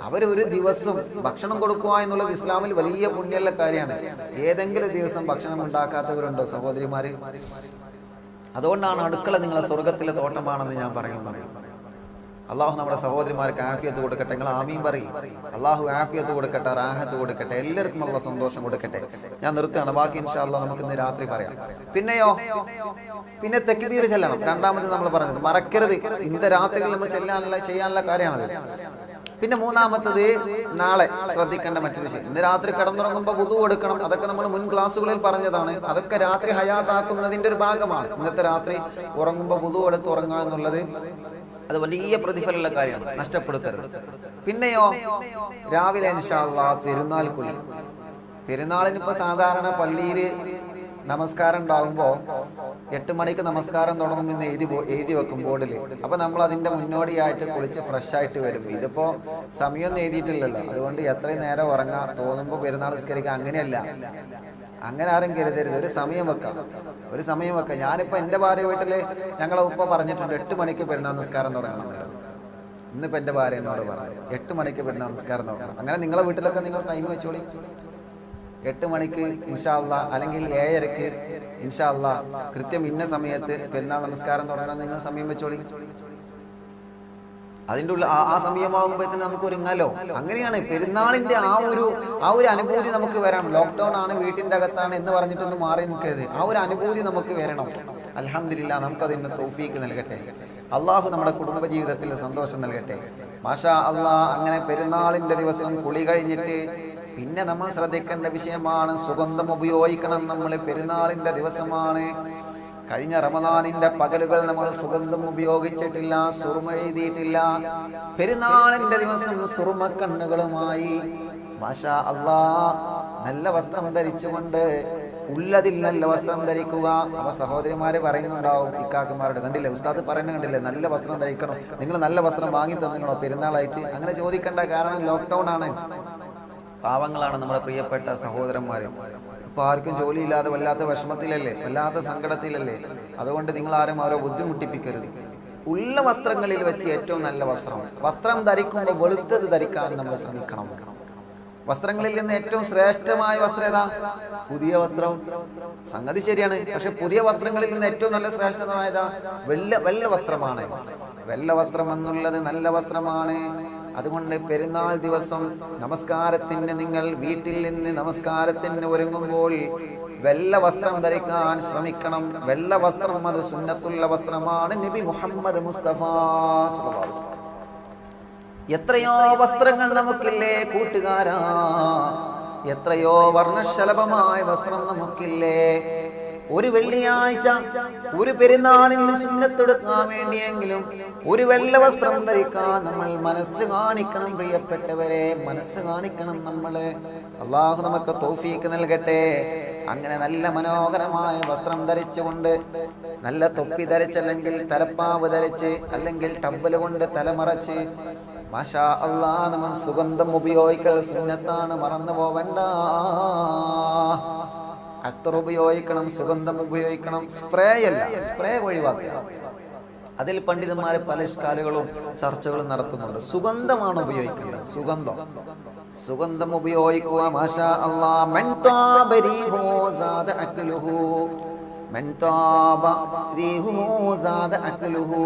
അവരൊരു ദിവസം ഭക്ഷണം കൊടുക്കുക എന്നുള്ളത് ഇസ്ലാമിൽ വലിയ പുണ്യമുള്ള കാര്യമാണ്. ഏതെങ്കിലും ദിവസം ഭക്ഷണം ഉണ്ടാക്കാത്തവരുണ്ടോ സഹോദരിമാര്? അതുകൊണ്ടാണ് അടുക്കള നിങ്ങളെ സ്വർഗത്തിലെ തോട്ടമാണെന്ന് ഞാൻ പറയുന്നത്. അള്ളാഹു നമ്മുടെ സഹോദരിമാർക്ക് ആഫിയത്ത് കൊടുക്കട്ടെ. നിങ്ങൾ ആമീൻ പറയും. അള്ളാഹു ആഫിയത്ത് കൊടുക്കട്ടെ, റാഹത്ത് കൊടുക്കട്ടെ, എല്ലാവർക്കും അള്ളാഹ് സന്തോഷം കൊടുക്കട്ടെ. ഞാൻ നിർത്തുകയാണ്. ബാക്കി ഇൻഷാ അല്ലാഹ് നമുക്ക് ഇന്ന് രാത്രി പറയാം. പിന്നെ തക്ബീർ ചെല്ലണം. രണ്ടാമത് നമ്മൾ പറഞ്ഞത് മറക്കരുത്. ഇന്ന് രാത്രിയിൽ നമ്മൾ ചെയ്യാനുള്ള കാര്യമാണത്. പിന്നെ മൂന്നാമത്തത് നാളെ ശ്രദ്ധിക്കേണ്ട മറ്റൊരു വിഷയം, ഇന്ന് രാത്രി കിടന്നുറങ്ങുമ്പോൾ വുദു എടുക്കണം. അതൊക്കെ നമ്മൾ മുൻ ക്ലാസ്സുകളിൽ പറഞ്ഞതാണ്. അതൊക്കെ രാത്രി ഹയാത്താക്കുന്നതിന്റെ ഒരു ഭാഗമാണ്. ഇന്നത്തെ രാത്രി ഉറങ്ങുമ്പോൾ വുദു എടുത്ത് ഉറങ്ങുക എന്നുള്ളത് അത് വലിയ പ്രതിഫലമുള്ള കാര്യമാണ്, നഷ്ടപ്പെടുത്തരുത്. പിന്നെയോ രാവിലെ ഇൻഷാ അല്ലാഹ് പെരുന്നാൾ കുളി. പെരുന്നാളിനിപ്പോൾ സാധാരണ പള്ളിയിൽ നമസ്കാരം ഉണ്ടാകുമ്പോൾ 8 മണിക്ക് നമസ്കാരം തുടങ്ങുമെന്ന് എഴുതി വെക്കും ബോർഡിൽ. അപ്പോൾ നമ്മൾ അതിൻ്റെ മുന്നോടിയായിട്ട് കുളിച്ച് ഫ്രഷ് ആയിട്ട് വരും. ഇതിപ്പോൾ സമയമൊന്നും എഴുതിയിട്ടില്ലല്ലോ, അതുകൊണ്ട് എത്രയും നേരം ഉറങ്ങാം, തോന്നുമ്പോൾ പെരുന്നാൾ നിസ്കരിക്കുക. അങ്ങനെയല്ല, അങ്ങനെ ആരും കരുതരുത്. ഒരു സമയം വെക്കാം. ഞാനിപ്പോൾ എൻ്റെ ഭാര്യ വീട്ടിൽ ഞങ്ങളെ ഉപ്പ പറഞ്ഞിട്ടുണ്ട് 8 മണിക്ക് പെരുന്നാൾ നിസ്കാരം തുടങ്ങണം എന്നുള്ളത്. ഇന്നിപ്പോൾ എൻ്റെ ഭാര്യ എന്നോട് പറഞ്ഞു 8 മണിക്ക് പെരുന്നാൾ നിസ്കാരം തുടങ്ങണം. അങ്ങനെ നിങ്ങളെ വീട്ടിലൊക്കെ നിങ്ങൾ ടൈം വെച്ചോളി. 8 മണിക്ക് ഇൻഷാ അല്ലാഹ്, അല്ലെങ്കിൽ 7:30 ഇൻഷാ അല്ലാഹ്, കൃത്യം ഇന്ന സമയത്ത് പെരുന്നാൾ നമസ്കാരം തുടങ്ങണം. നിങ്ങൾ സമയം വെച്ചോളി. അതിൻ്റെ ഉള്ളിൽ ആ സമയമാകുമ്പോഴത്തേന് നമുക്ക് ഒരുങ്ങാലോ. അങ്ങനെയാണ് പെരുന്നാളിൻ്റെ ആ ഒരു അനുഭൂതി നമുക്ക് വരണം. ലോക്ക്ഡൗൺ ആണ്, വീട്ടിൻ്റെ അകത്താണ് എന്ന് പറഞ്ഞിട്ടൊന്നും മാറി നിൽക്കരുത്. ആ ഒരു അനുഭൂതി നമുക്ക് വരണം. അൽഹംദുലില്ലാഹ്, നമുക്കതിന് തൗഫീക്ക് നൽകട്ടെ. അള്ളാഹു നമ്മുടെ കുടുംബ ജീവിതത്തിൽ സന്തോഷം നൽകട്ടെ. മാഷാ അല്ലാഹ്. അങ്ങനെ പെരുന്നാളിൻ്റെ ദിവസം കുളി കഴിഞ്ഞിട്ട് പിന്നെ നമ്മൾ ശ്രദ്ധിക്കേണ്ട വിഷയമാണ് സുഗന്ധം ഉപയോഗിക്കണം. നമ്മൾ പെരുന്നാളിൻ്റെ ദിവസമാണ്. കഴിഞ്ഞ റമദാനിന്റെ പകലുകൾ നമ്മൾ സുഗന്ധം ഉപയോഗിച്ചിട്ടില്ല, സുറുമ എഴുതിയിട്ടില്ല. പെരുന്നാളിന്റെ ദിവസം സുറുമ കണ്ണുകളുമായി മാഷാ അല്ലാഹ് നല്ല വസ്ത്രം ധരിച്ചുകൊണ്ട്, ഉള്ളതിൽ നല്ല വസ്ത്രം ധരിക്കുക. അപ്പൊ സഹോദരിമാര് പറയുന്നുണ്ടാവും, ഇക്കാക്കന്മാരോട്, കണ്ടില്ലേ ഉസ്താദ് പറയുന്നത് കണ്ടില്ലേ, നല്ല വസ്ത്രം ധരിക്കണം, നിങ്ങൾ നല്ല വസ്ത്രം വാങ്ങി തന്നിക്കണോ പെരുന്നാളായിട്ട്? അങ്ങനെ ചോദിക്കേണ്ട, കാരണം ലോക്ക്ഡൗൺ ആണ്. പാവങ്ങളാണ് നമ്മുടെ പ്രിയപ്പെട്ട സഹോദരന്മാര്. ഇപ്പൊ ആർക്കും ജോലിയില്ലാതെ വല്ലാത്ത വിഷമത്തിലല്ലേ, വല്ലാത്ത സങ്കടത്തിലല്ലേ. അതുകൊണ്ട് നിങ്ങൾ ആരും അവരെ ബുദ്ധിമുട്ടിപ്പിക്കരുത്. ഉള്ള വസ്ത്രങ്ങളിൽ വെച്ച് ഏറ്റവും നല്ല വസ്ത്രം ധരിക്കുമ്പോൾ വെളുത്തത് ധരിക്കാൻ നമ്മൾ ശ്രമിക്കണം. വസ്ത്രങ്ങളിൽ നിന്ന് ഏറ്റവും ശ്രേഷ്ഠമായ വസ്ത്രം ഏതാ? പുതിയ വസ്ത്രം. സംഗതി ശരിയാണ്, പക്ഷെ പുതിയ വസ്ത്രങ്ങളിൽ നിന്ന് ഏറ്റവും നല്ല ശ്രേഷ്ഠമായതാ വെള്ള വസ്ത്രമാണ്. വെള്ള വസ്ത്രം എന്നുള്ളത് നല്ല വസ്ത്രമാണ്. അതുകൊണ്ട് പെരുന്നാൾ ദിവസം നമസ്കാരത്തിന് നിങ്ങൾ വീട്ടിൽ നിന്ന് നമസ്കാരത്തിന് ഒരുങ്ങുമ്പോൾ വെള്ള വസ്ത്രം ധരിക്കാൻ ശ്രമിക്കണം. വെള്ള വസ്ത്രം അത് സുന്നത്തുള്ള വസ്ത്രമാണ്. നബി മുഹമ്മദ് മുസ്തഫ സ്വല്ലല്ലാഹു അലൈഹി വസല്ലം. എത്രയോ വസ്ത്രങ്ങൾ നമുക്കില്ലേ കൂട്ടുകാരാ, എത്രയോ വർണ്ണശലഭമായ വസ്ത്രം നമുക്കില്ലേ. ഒരു വെള്ളിയാഴ്ച ഒരു പെരുന്നാളിന് സുന്നത്തെടുക്കാൻ വേണ്ടിയെങ്കിലും ഒരു വെള്ള വസ്ത്രം ധരിക്കാൻ നമ്മൾ മനസ്സ് കാണിക്കണം. പ്രിയപ്പെട്ടവരെ, മനസ്സ് കാണിക്കണം നമ്മള്. അള്ളാഹു നമുക്ക് തൗഫീക്ക് നൽകട്ടെ. അങ്ങനെ നല്ല മനോഹരമായ വസ്ത്രം ധരിച്ചുകൊണ്ട്, നല്ല തൊപ്പി ധരിച്ചല്ലെങ്കിൽ തലപ്പാവ് ധരിച്ച്, അല്ലെങ്കിൽ ടവ്വല് കൊണ്ട് തലമറച്ച് മാഷാ അല്ലാഹ് നമ്മൾ സുഗന്ധം ഉപയോഗിക്കൽ സുന്നത്താണ്, മറന്നു പോവണ്ട. അത്തർ ഉപയോഗിക്കണം, സുഗന്ധം ഉപയോഗിക്കണം. സ്പ്രേ അല്ല, സ്പ്രേ ഒഴിവാക്കുക. അതിൽ പണ്ഡിതന്മാരെ പല ഇഷ്കാലുകളും ചർച്ചകളും നടത്തുന്നുണ്ട്. സുഗന്ധമാണ് ഉപയോഗിക്കേണ്ടത്. സുഗന്ധം ഉപയോഗിക്കുക. മാഷാ അല്ലാഹ്. മൻ താബ റീഹു സാദ അക്ലുഹു, മൻ താബ റീഹു സാദ അക്ലുഹു.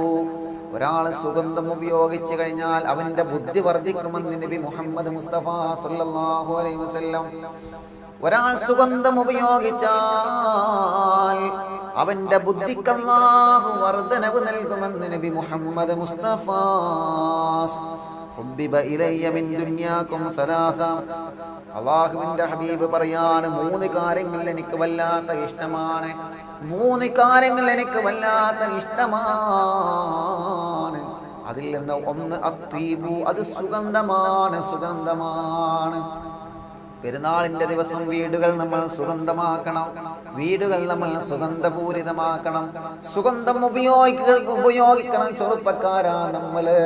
ഒരാൾ സുഗന്ധം ഉപയോഗിച്ചു കഴിഞ്ഞാൽ അവന്റെ ബുദ്ധി വർദ്ധിക്കുമെന്ന് നബി മുഹമ്മദ് മുസ്തഫ സല്ലല്ലാഹു അലൈഹി വസല്ലം. ഒരാൾ സുഗന്ധം ഉപയോഗിച്ചാൽ അവന്റെ ബുദ്ധിക്ക് അല്ലാഹു വർദ്ധനവ് നൽകുമെന്ന് നബി മുഹമ്മദ് മുസ്തഫ. ഹുബ്ബിബ ഇലയ്യ മിൻ ദുനിയാകും സലാസ. അല്ലാഹുവിന്റെ ഹബീബ് പറയാണ്, 3 കാര്യങ്ങൾ എനിക്ക് വല്ലാത്ത ഇഷ്ടമാണ്. 3 കാര്യങ്ങൾ എനിക്ക് വല്ലാത്ത ഇഷ്ടമാണ്. അതിൽ നിന്ന് ഒന്ന് അത്വീബു, അത് സുഗന്ധമാണ്. പെരുന്നാളിന്റെ ദിവസം വീടുകൾ നമ്മൾ സുഗന്ധമാക്കണം. വീടുകൾ നമ്മൾ സുഗന്ധപൂരിതമാക്കണം. സുഗന്ധം ഉപയോഗിക്കണം ചെറുപ്പക്കാരാ നമ്മള്.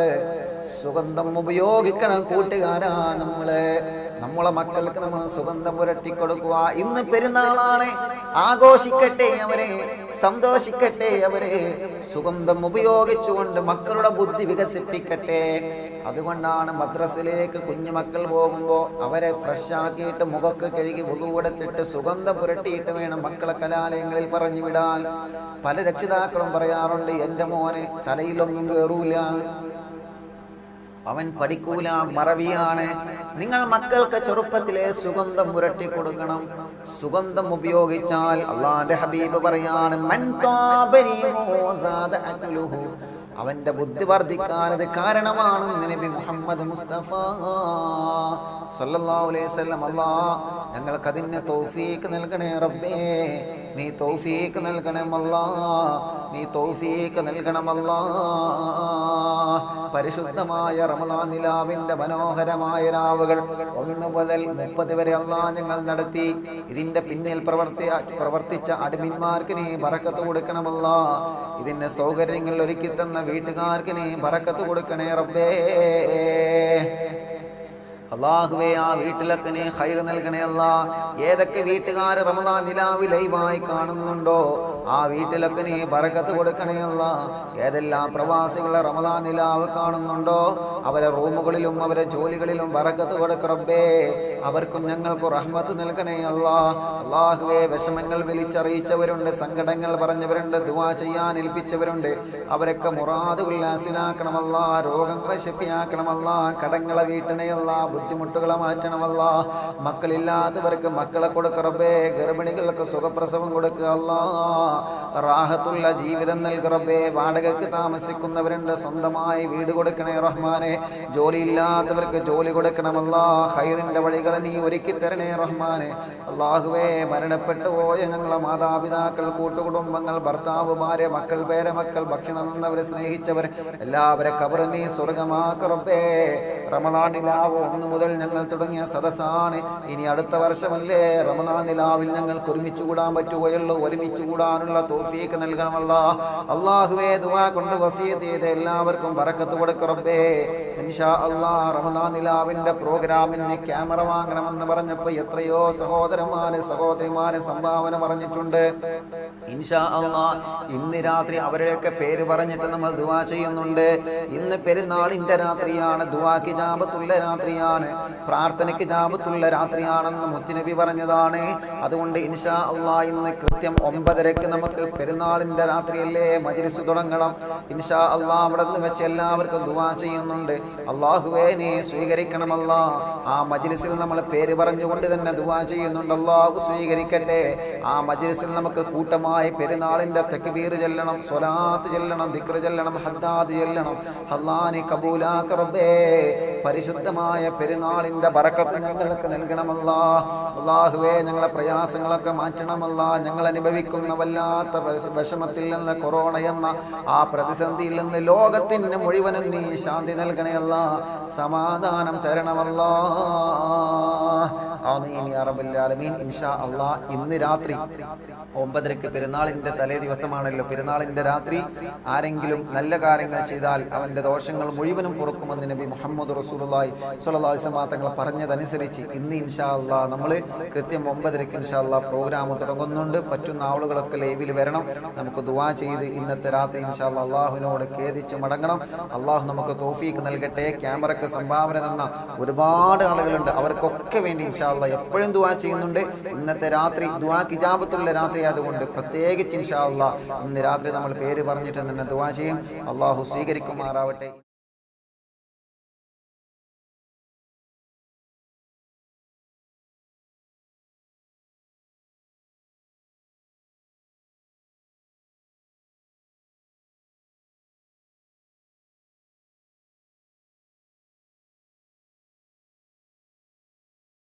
സുഗന്ധം ഉപയോഗിക്കണം കൂട്ടുകാരാ നമ്മള്. നമ്മളെ മക്കൾക്ക് നമ്മൾ സുഗന്ധം പുരട്ടിക്കൊടുക്കുക. ഇന്ന് പെരുന്നാളാണ്, ആഘോഷിക്കട്ടെ അവരെ, സന്തോഷിക്കട്ടെ അവരെ. സുഗന്ധം ഉപയോഗിച്ചുകൊണ്ട് മക്കളുടെ ബുദ്ധി വികസിപ്പിക്കട്ടെ. അതുകൊണ്ടാണ് മദ്രസയിലേക്ക് കുഞ്ഞുമക്കൾ പോകുമ്പോൾ അവരെ ഫ്രഷ് ആക്കിയിട്ട് മുഖക്ക് കഴുകി വുളു എടുത്തിട്ട് സുഗന്ധം പുരട്ടിയിട്ട് വേണം മക്കളെ കലാലയങ്ങളിൽ പറഞ്ഞു വിടാൻ. പല രക്ഷിതാക്കളും പറയാറുണ്ട്, എൻ്റെ മോനെ തലയിലൊന്നും കയറൂല, അവൻ പഠിക്കൂല, മറവിയാണ്. നിങ്ങൾ മക്കൾക്ക് ചെറുപ്പത്തിലെ സുഗന്ധം പുരട്ടി കൊടുക്കണം. സുഗന്ധം ഉപയോഗിച്ചാൽ അല്ലാഹുവിന്റെ ഹബീബ് പറയാണ്, മൻ താബ റീഹു സാദ അക്ലുഹു. അവന്റെ ബുദ്ധി വർദ്ധിക്കാനത് കാരണമാണെന്ന് നബി മുഹമ്മദ് മുസ്തഫ സല്ലല്ലാഹു അലൈഹി വസല്ലം. അല്ലാഹ് ഞങ്ങൾക്ക് അതിന് തൗഫീഖ് നൽകണേ റബ്ബേ, നീ തൗഫീഖ് നൽകണം അല്ലാഹ്, നീ തൗഫീഖ് നൽകണം അല്ലാഹ്. പരിശുദ്ധമായ റമദാൻ നിലാവിന്റെ മനോഹരമായ രാവുകൾ 1 മുതൽ 30 വരെ അല്ലാഹ് ഞങ്ങൾ നടത്തി. ഇതിന്റെ പിന്നിൽ പ്രവർത്തിച്ച അഡ്മിന്മാർക്ക് നീ ബറക്കത്ത് കൊടുക്കണം അല്ലാഹ്. ഇതിന്റെ സൗകര്യങ്ങൾ ഒരുക്കി തന്ന വീട്ടുകാർക്ക് നീ ബറക്കത്ത് കൊടുക്കണേ റബ്ബേ. അല്ലാഹുവേ, ആ വീട്ടിലൊക്കെ നീ ഖൈർ നൽകണേ അല്ലാഹ്. ഏതൊക്കെ വീട്ടുകാർ റമദാൻ നിലാവ് ലൈവായി കാണുന്നുണ്ടോ ആ വീട്ടിലൊക്കെ നീ ബറക്കത്ത് കൊടുക്കണേ അല്ലാഹ്. ഏതെല്ലാം പ്രവാസികൾ റമദാൻ നിലാവ് കാണുന്നുണ്ടോ അവരെ റൂമുകളിലും അവരെ ജോലികളിലും ബറക്കത്ത് കൊടുക്ക റബ്ബേ. അവർക്കും ഞങ്ങൾക്കും റഹ്മത്ത് നൽകണേ അല്ലാഹ്. അല്ലാഹുവേ, വിഷമങ്ങൾ വിളിച്ചറിയിച്ചവരുണ്ട്, സങ്കടങ്ങൾ പറഞ്ഞവരുണ്ട്, ദുആ ചെയ്യാൻ ഏൽപ്പിച്ചവരുണ്ട്. അവരൊക്കെ മുറാദുകൾ ഹാസിലാക്കണം അല്ലാഹ്. രോഗങ്ങളെ ശിഫയാക്കണം അല്ലാഹ്. കടങ്ങളെ വീട്ടണേ അല്ലാഹ്. ബുദ്ധിമുട്ടുകളെ മാറ്റണമല്ലാഹ്. മക്കളില്ലാത്തവർക്ക് മക്കളെ കൊടുക്ക റബ്ബേ. ഗർഭിണികൾക്ക് സുഖപ്രസവം കൊടുക്കുക അല്ലാഹ്. റാഹത്തുള്ള ജീവിതം നൽക റബ്ബേ. വാടകയ്ക്ക് താമസിക്കുന്നവരുണ്ട്, സ്വന്തമായി വീട് കൊടുക്കണേ റഹ്മാനെ. ജോലിയില്ലാത്തവർക്ക് ജോലി കൊടുക്കണമല്ലാഹ്. ഖൈറിന്റെ വഴികൾ നീ ഒരുക്കി തരണേ റഹ്മാനെ. അല്ലാഹുവേ, മരണപ്പെട്ടു പോയ ഞങ്ങളെ മാതാപിതാക്കൾ, കൂട്ടുകുടുംബങ്ങൾ, ഭർത്താവ്, ഭാര്യ, മക്കൾ, പേരമക്കൾ, ഭക്ഷണം തന്നവർ, സ്നേഹിച്ചവർ എല്ലാവരെ ഖബർ നീ സ്വർഗമാക്ക റബ്ബേ. റമദാൻ നിലാവ് 1 മുതൽ ഞങ്ങൾ തുടങ്ങിയ സദസ്സാണ്. ഇനി അടുത്ത വർഷമല്ലേ റമദാൻ നിലാവിൽ ഞങ്ങൾക്ക് ഒരുമിച്ച് കൂടാൻ പറ്റുകയുള്ളൂ. ഒരുമിച്ച് കൂടാനുള്ള തൗഫീഖ് നൽകണമല്ലാഹ്. അല്ലാഹുവേ, ദുആ കൊണ്ട് വസിയത്ത് ചെയ്ത എല്ലാവർക്കും ബറക്കത്ത് കൊടുക്ക റബ്ബേ. ഇൻഷാ അല്ലാഹ് റമദാൻ നിലാവിന്റെ പ്രോഗ്രാമിന് ക്യാമറ വാങ്ങണമെന്ന് പറഞ്ഞപ്പോൾ എത്രയോ സഹോദരന്മാര് സഹോദരിമാര് സംഭാവന പറഞ്ഞിട്ടുണ്ട്. ഇൻഷാ അല്ലാഹ് ഇന്ന് രാത്രി അവരുടെയൊക്കെ പേര് പറഞ്ഞിട്ട് നമ്മൾ ദുആ ചെയ്യുന്നുണ്ട്. ഇന്ന് പെരുന്നാളിന്റെ രാത്രിയാണ്, ദുആക്ക് ഇജാബത്തുള്ള രാത്രിയാണ്, പ്രാർത്ഥനയ്ക്ക് ഇജാബത്തുള്ള രാത്രിയാണെന്ന് മുത്തുനബി പറഞ്ഞതാണ്. അതുകൊണ്ട് ഇൻഷാ അല്ലാഹ് ഇന്ന് കൃത്യം 9:30 നമുക്ക് പെരുന്നാളിന്റെ രാത്രിയല്ലേ മജ്‌ലിസ് തുടങ്ങണം. ഇൻഷാ അല്ലാഹ് അവിടെ നിന്ന് വെച്ച് എല്ലാവർക്കും ദുആ ചെയ്യുന്നുണ്ട്. അല്ലാഹുവേ, നീ സ്വീകരിക്കണമല്ലാ. ആ മജ്‌ലിസിൽ നമ്മൾ പേര് പറഞ്ഞുകൊണ്ട് തന്നെ ദുആ ചെയ്യുന്നുണ്ട്. അല്ലാഹു സ്വീകരിക്കട്ടെ. ആ മജ്‌ലിസിൽ നമുക്ക് കൂട്ടമായി പെരുന്നാളിന്റെ തക്ബീർ ചൊല്ലണം, സ്വലാത്ത് ചൊല്ലണം, ദിക്ർ ചൊല്ലണം, ഹദ്ദാദ് ചൊല്ലണം. അല്ലാഹ് നീ കബൂലാക്ക റബ്ബേ. പരിശുദ്ധമായ പെരുന്നാളിന്റെ ബറക്കത്ത് ഞങ്ങൾക്ക് നൽകണമല്ലാ. അല്ലാഹുവേ, ഞങ്ങളെ പ്രയാസങ്ങളൊക്കെ മാറ്റണമല്ലാ. ഞങ്ങൾ അനുഭവിക്കുന്ന വല്ലാത്ത വിഷമത്തിൽ നിന്ന്, കൊറോണ എന്ന ആ പ്രതിസന്ധിയിൽ നിന്ന് ലോകത്തിന് മുഴുവനും നീ ശാന്തി നൽകണയല്ലാ, സമാധാനം തരണമല്ലാ. ആമീൻ യാ റബ്ബൽ ആലമീൻ. ഇൻഷാ അല്ലാഹ് ഇന്ന് രാത്രി 9:30 പെരുന്നാളിന്റെ തലേ ദിവസമാണല്ലോ. പെരുന്നാളിന്റെ രാത്രി ആരെങ്കിലും നല്ല കാര്യങ്ങൾ ചെയ്താൽ അവന്റെ ദോഷങ്ങൾ മുഴുവനും പൊറുക്കുമെന്ന് നബി മുഹമ്മദ് റസൂലുള്ളാഹി സ്വല്ലല്ലാഹു അലൈഹി വസല്ലം തങ്ങൾ പറഞ്ഞതനുസരിച്ച് ഇന്ന് ഇൻഷാ അല്ലാഹ് നമ്മൾ കൃത്യം 9:30 ഇൻഷാ അല്ലാഹ് പ്രോഗ്രാം തുടങ്ങുന്നുണ്ട്. പറ്റുന്ന ആളുകളൊക്കെ ലൈവിൽ വരണം. നമുക്ക് ദുആ ചെയ്ത് ഇന്നത്തെ രാത്രി ഇൻഷാ അല്ലാഹ് അല്ലാഹുവിനോട് ഖേദിച്ച് മടങ്ങണം. അല്ലാഹു നമുക്ക് തൗഫീഖ് നൽകട്ടെ. ക്യാമറയ്ക്ക് സംഭാവന തന്ന ഒരുപാട് ആളുകളുണ്ട്. അവർക്കൊക്കെ വേണ്ടി ഇൻഷാ അല്ലാഹ് എപ്പോഴും ദുആ ചെയ്യുന്നുണ്ട്. ഇന്നത്തെ രാത്രി ദുആക്ക് ഇജാബത്തുള്ള രാത്രി ആയതുകൊണ്ട് പ്രത്യേകിച്ച് ഇൻഷാ അല്ലാഹ് ഇന്ന് രാത്രി നമ്മൾ പേര് പറഞ്ഞിട്ട് തന്നെ ദുആ ചെയ്യും. അല്ലാഹു സ്വീകരിക്കുമാറാവട്ടെ.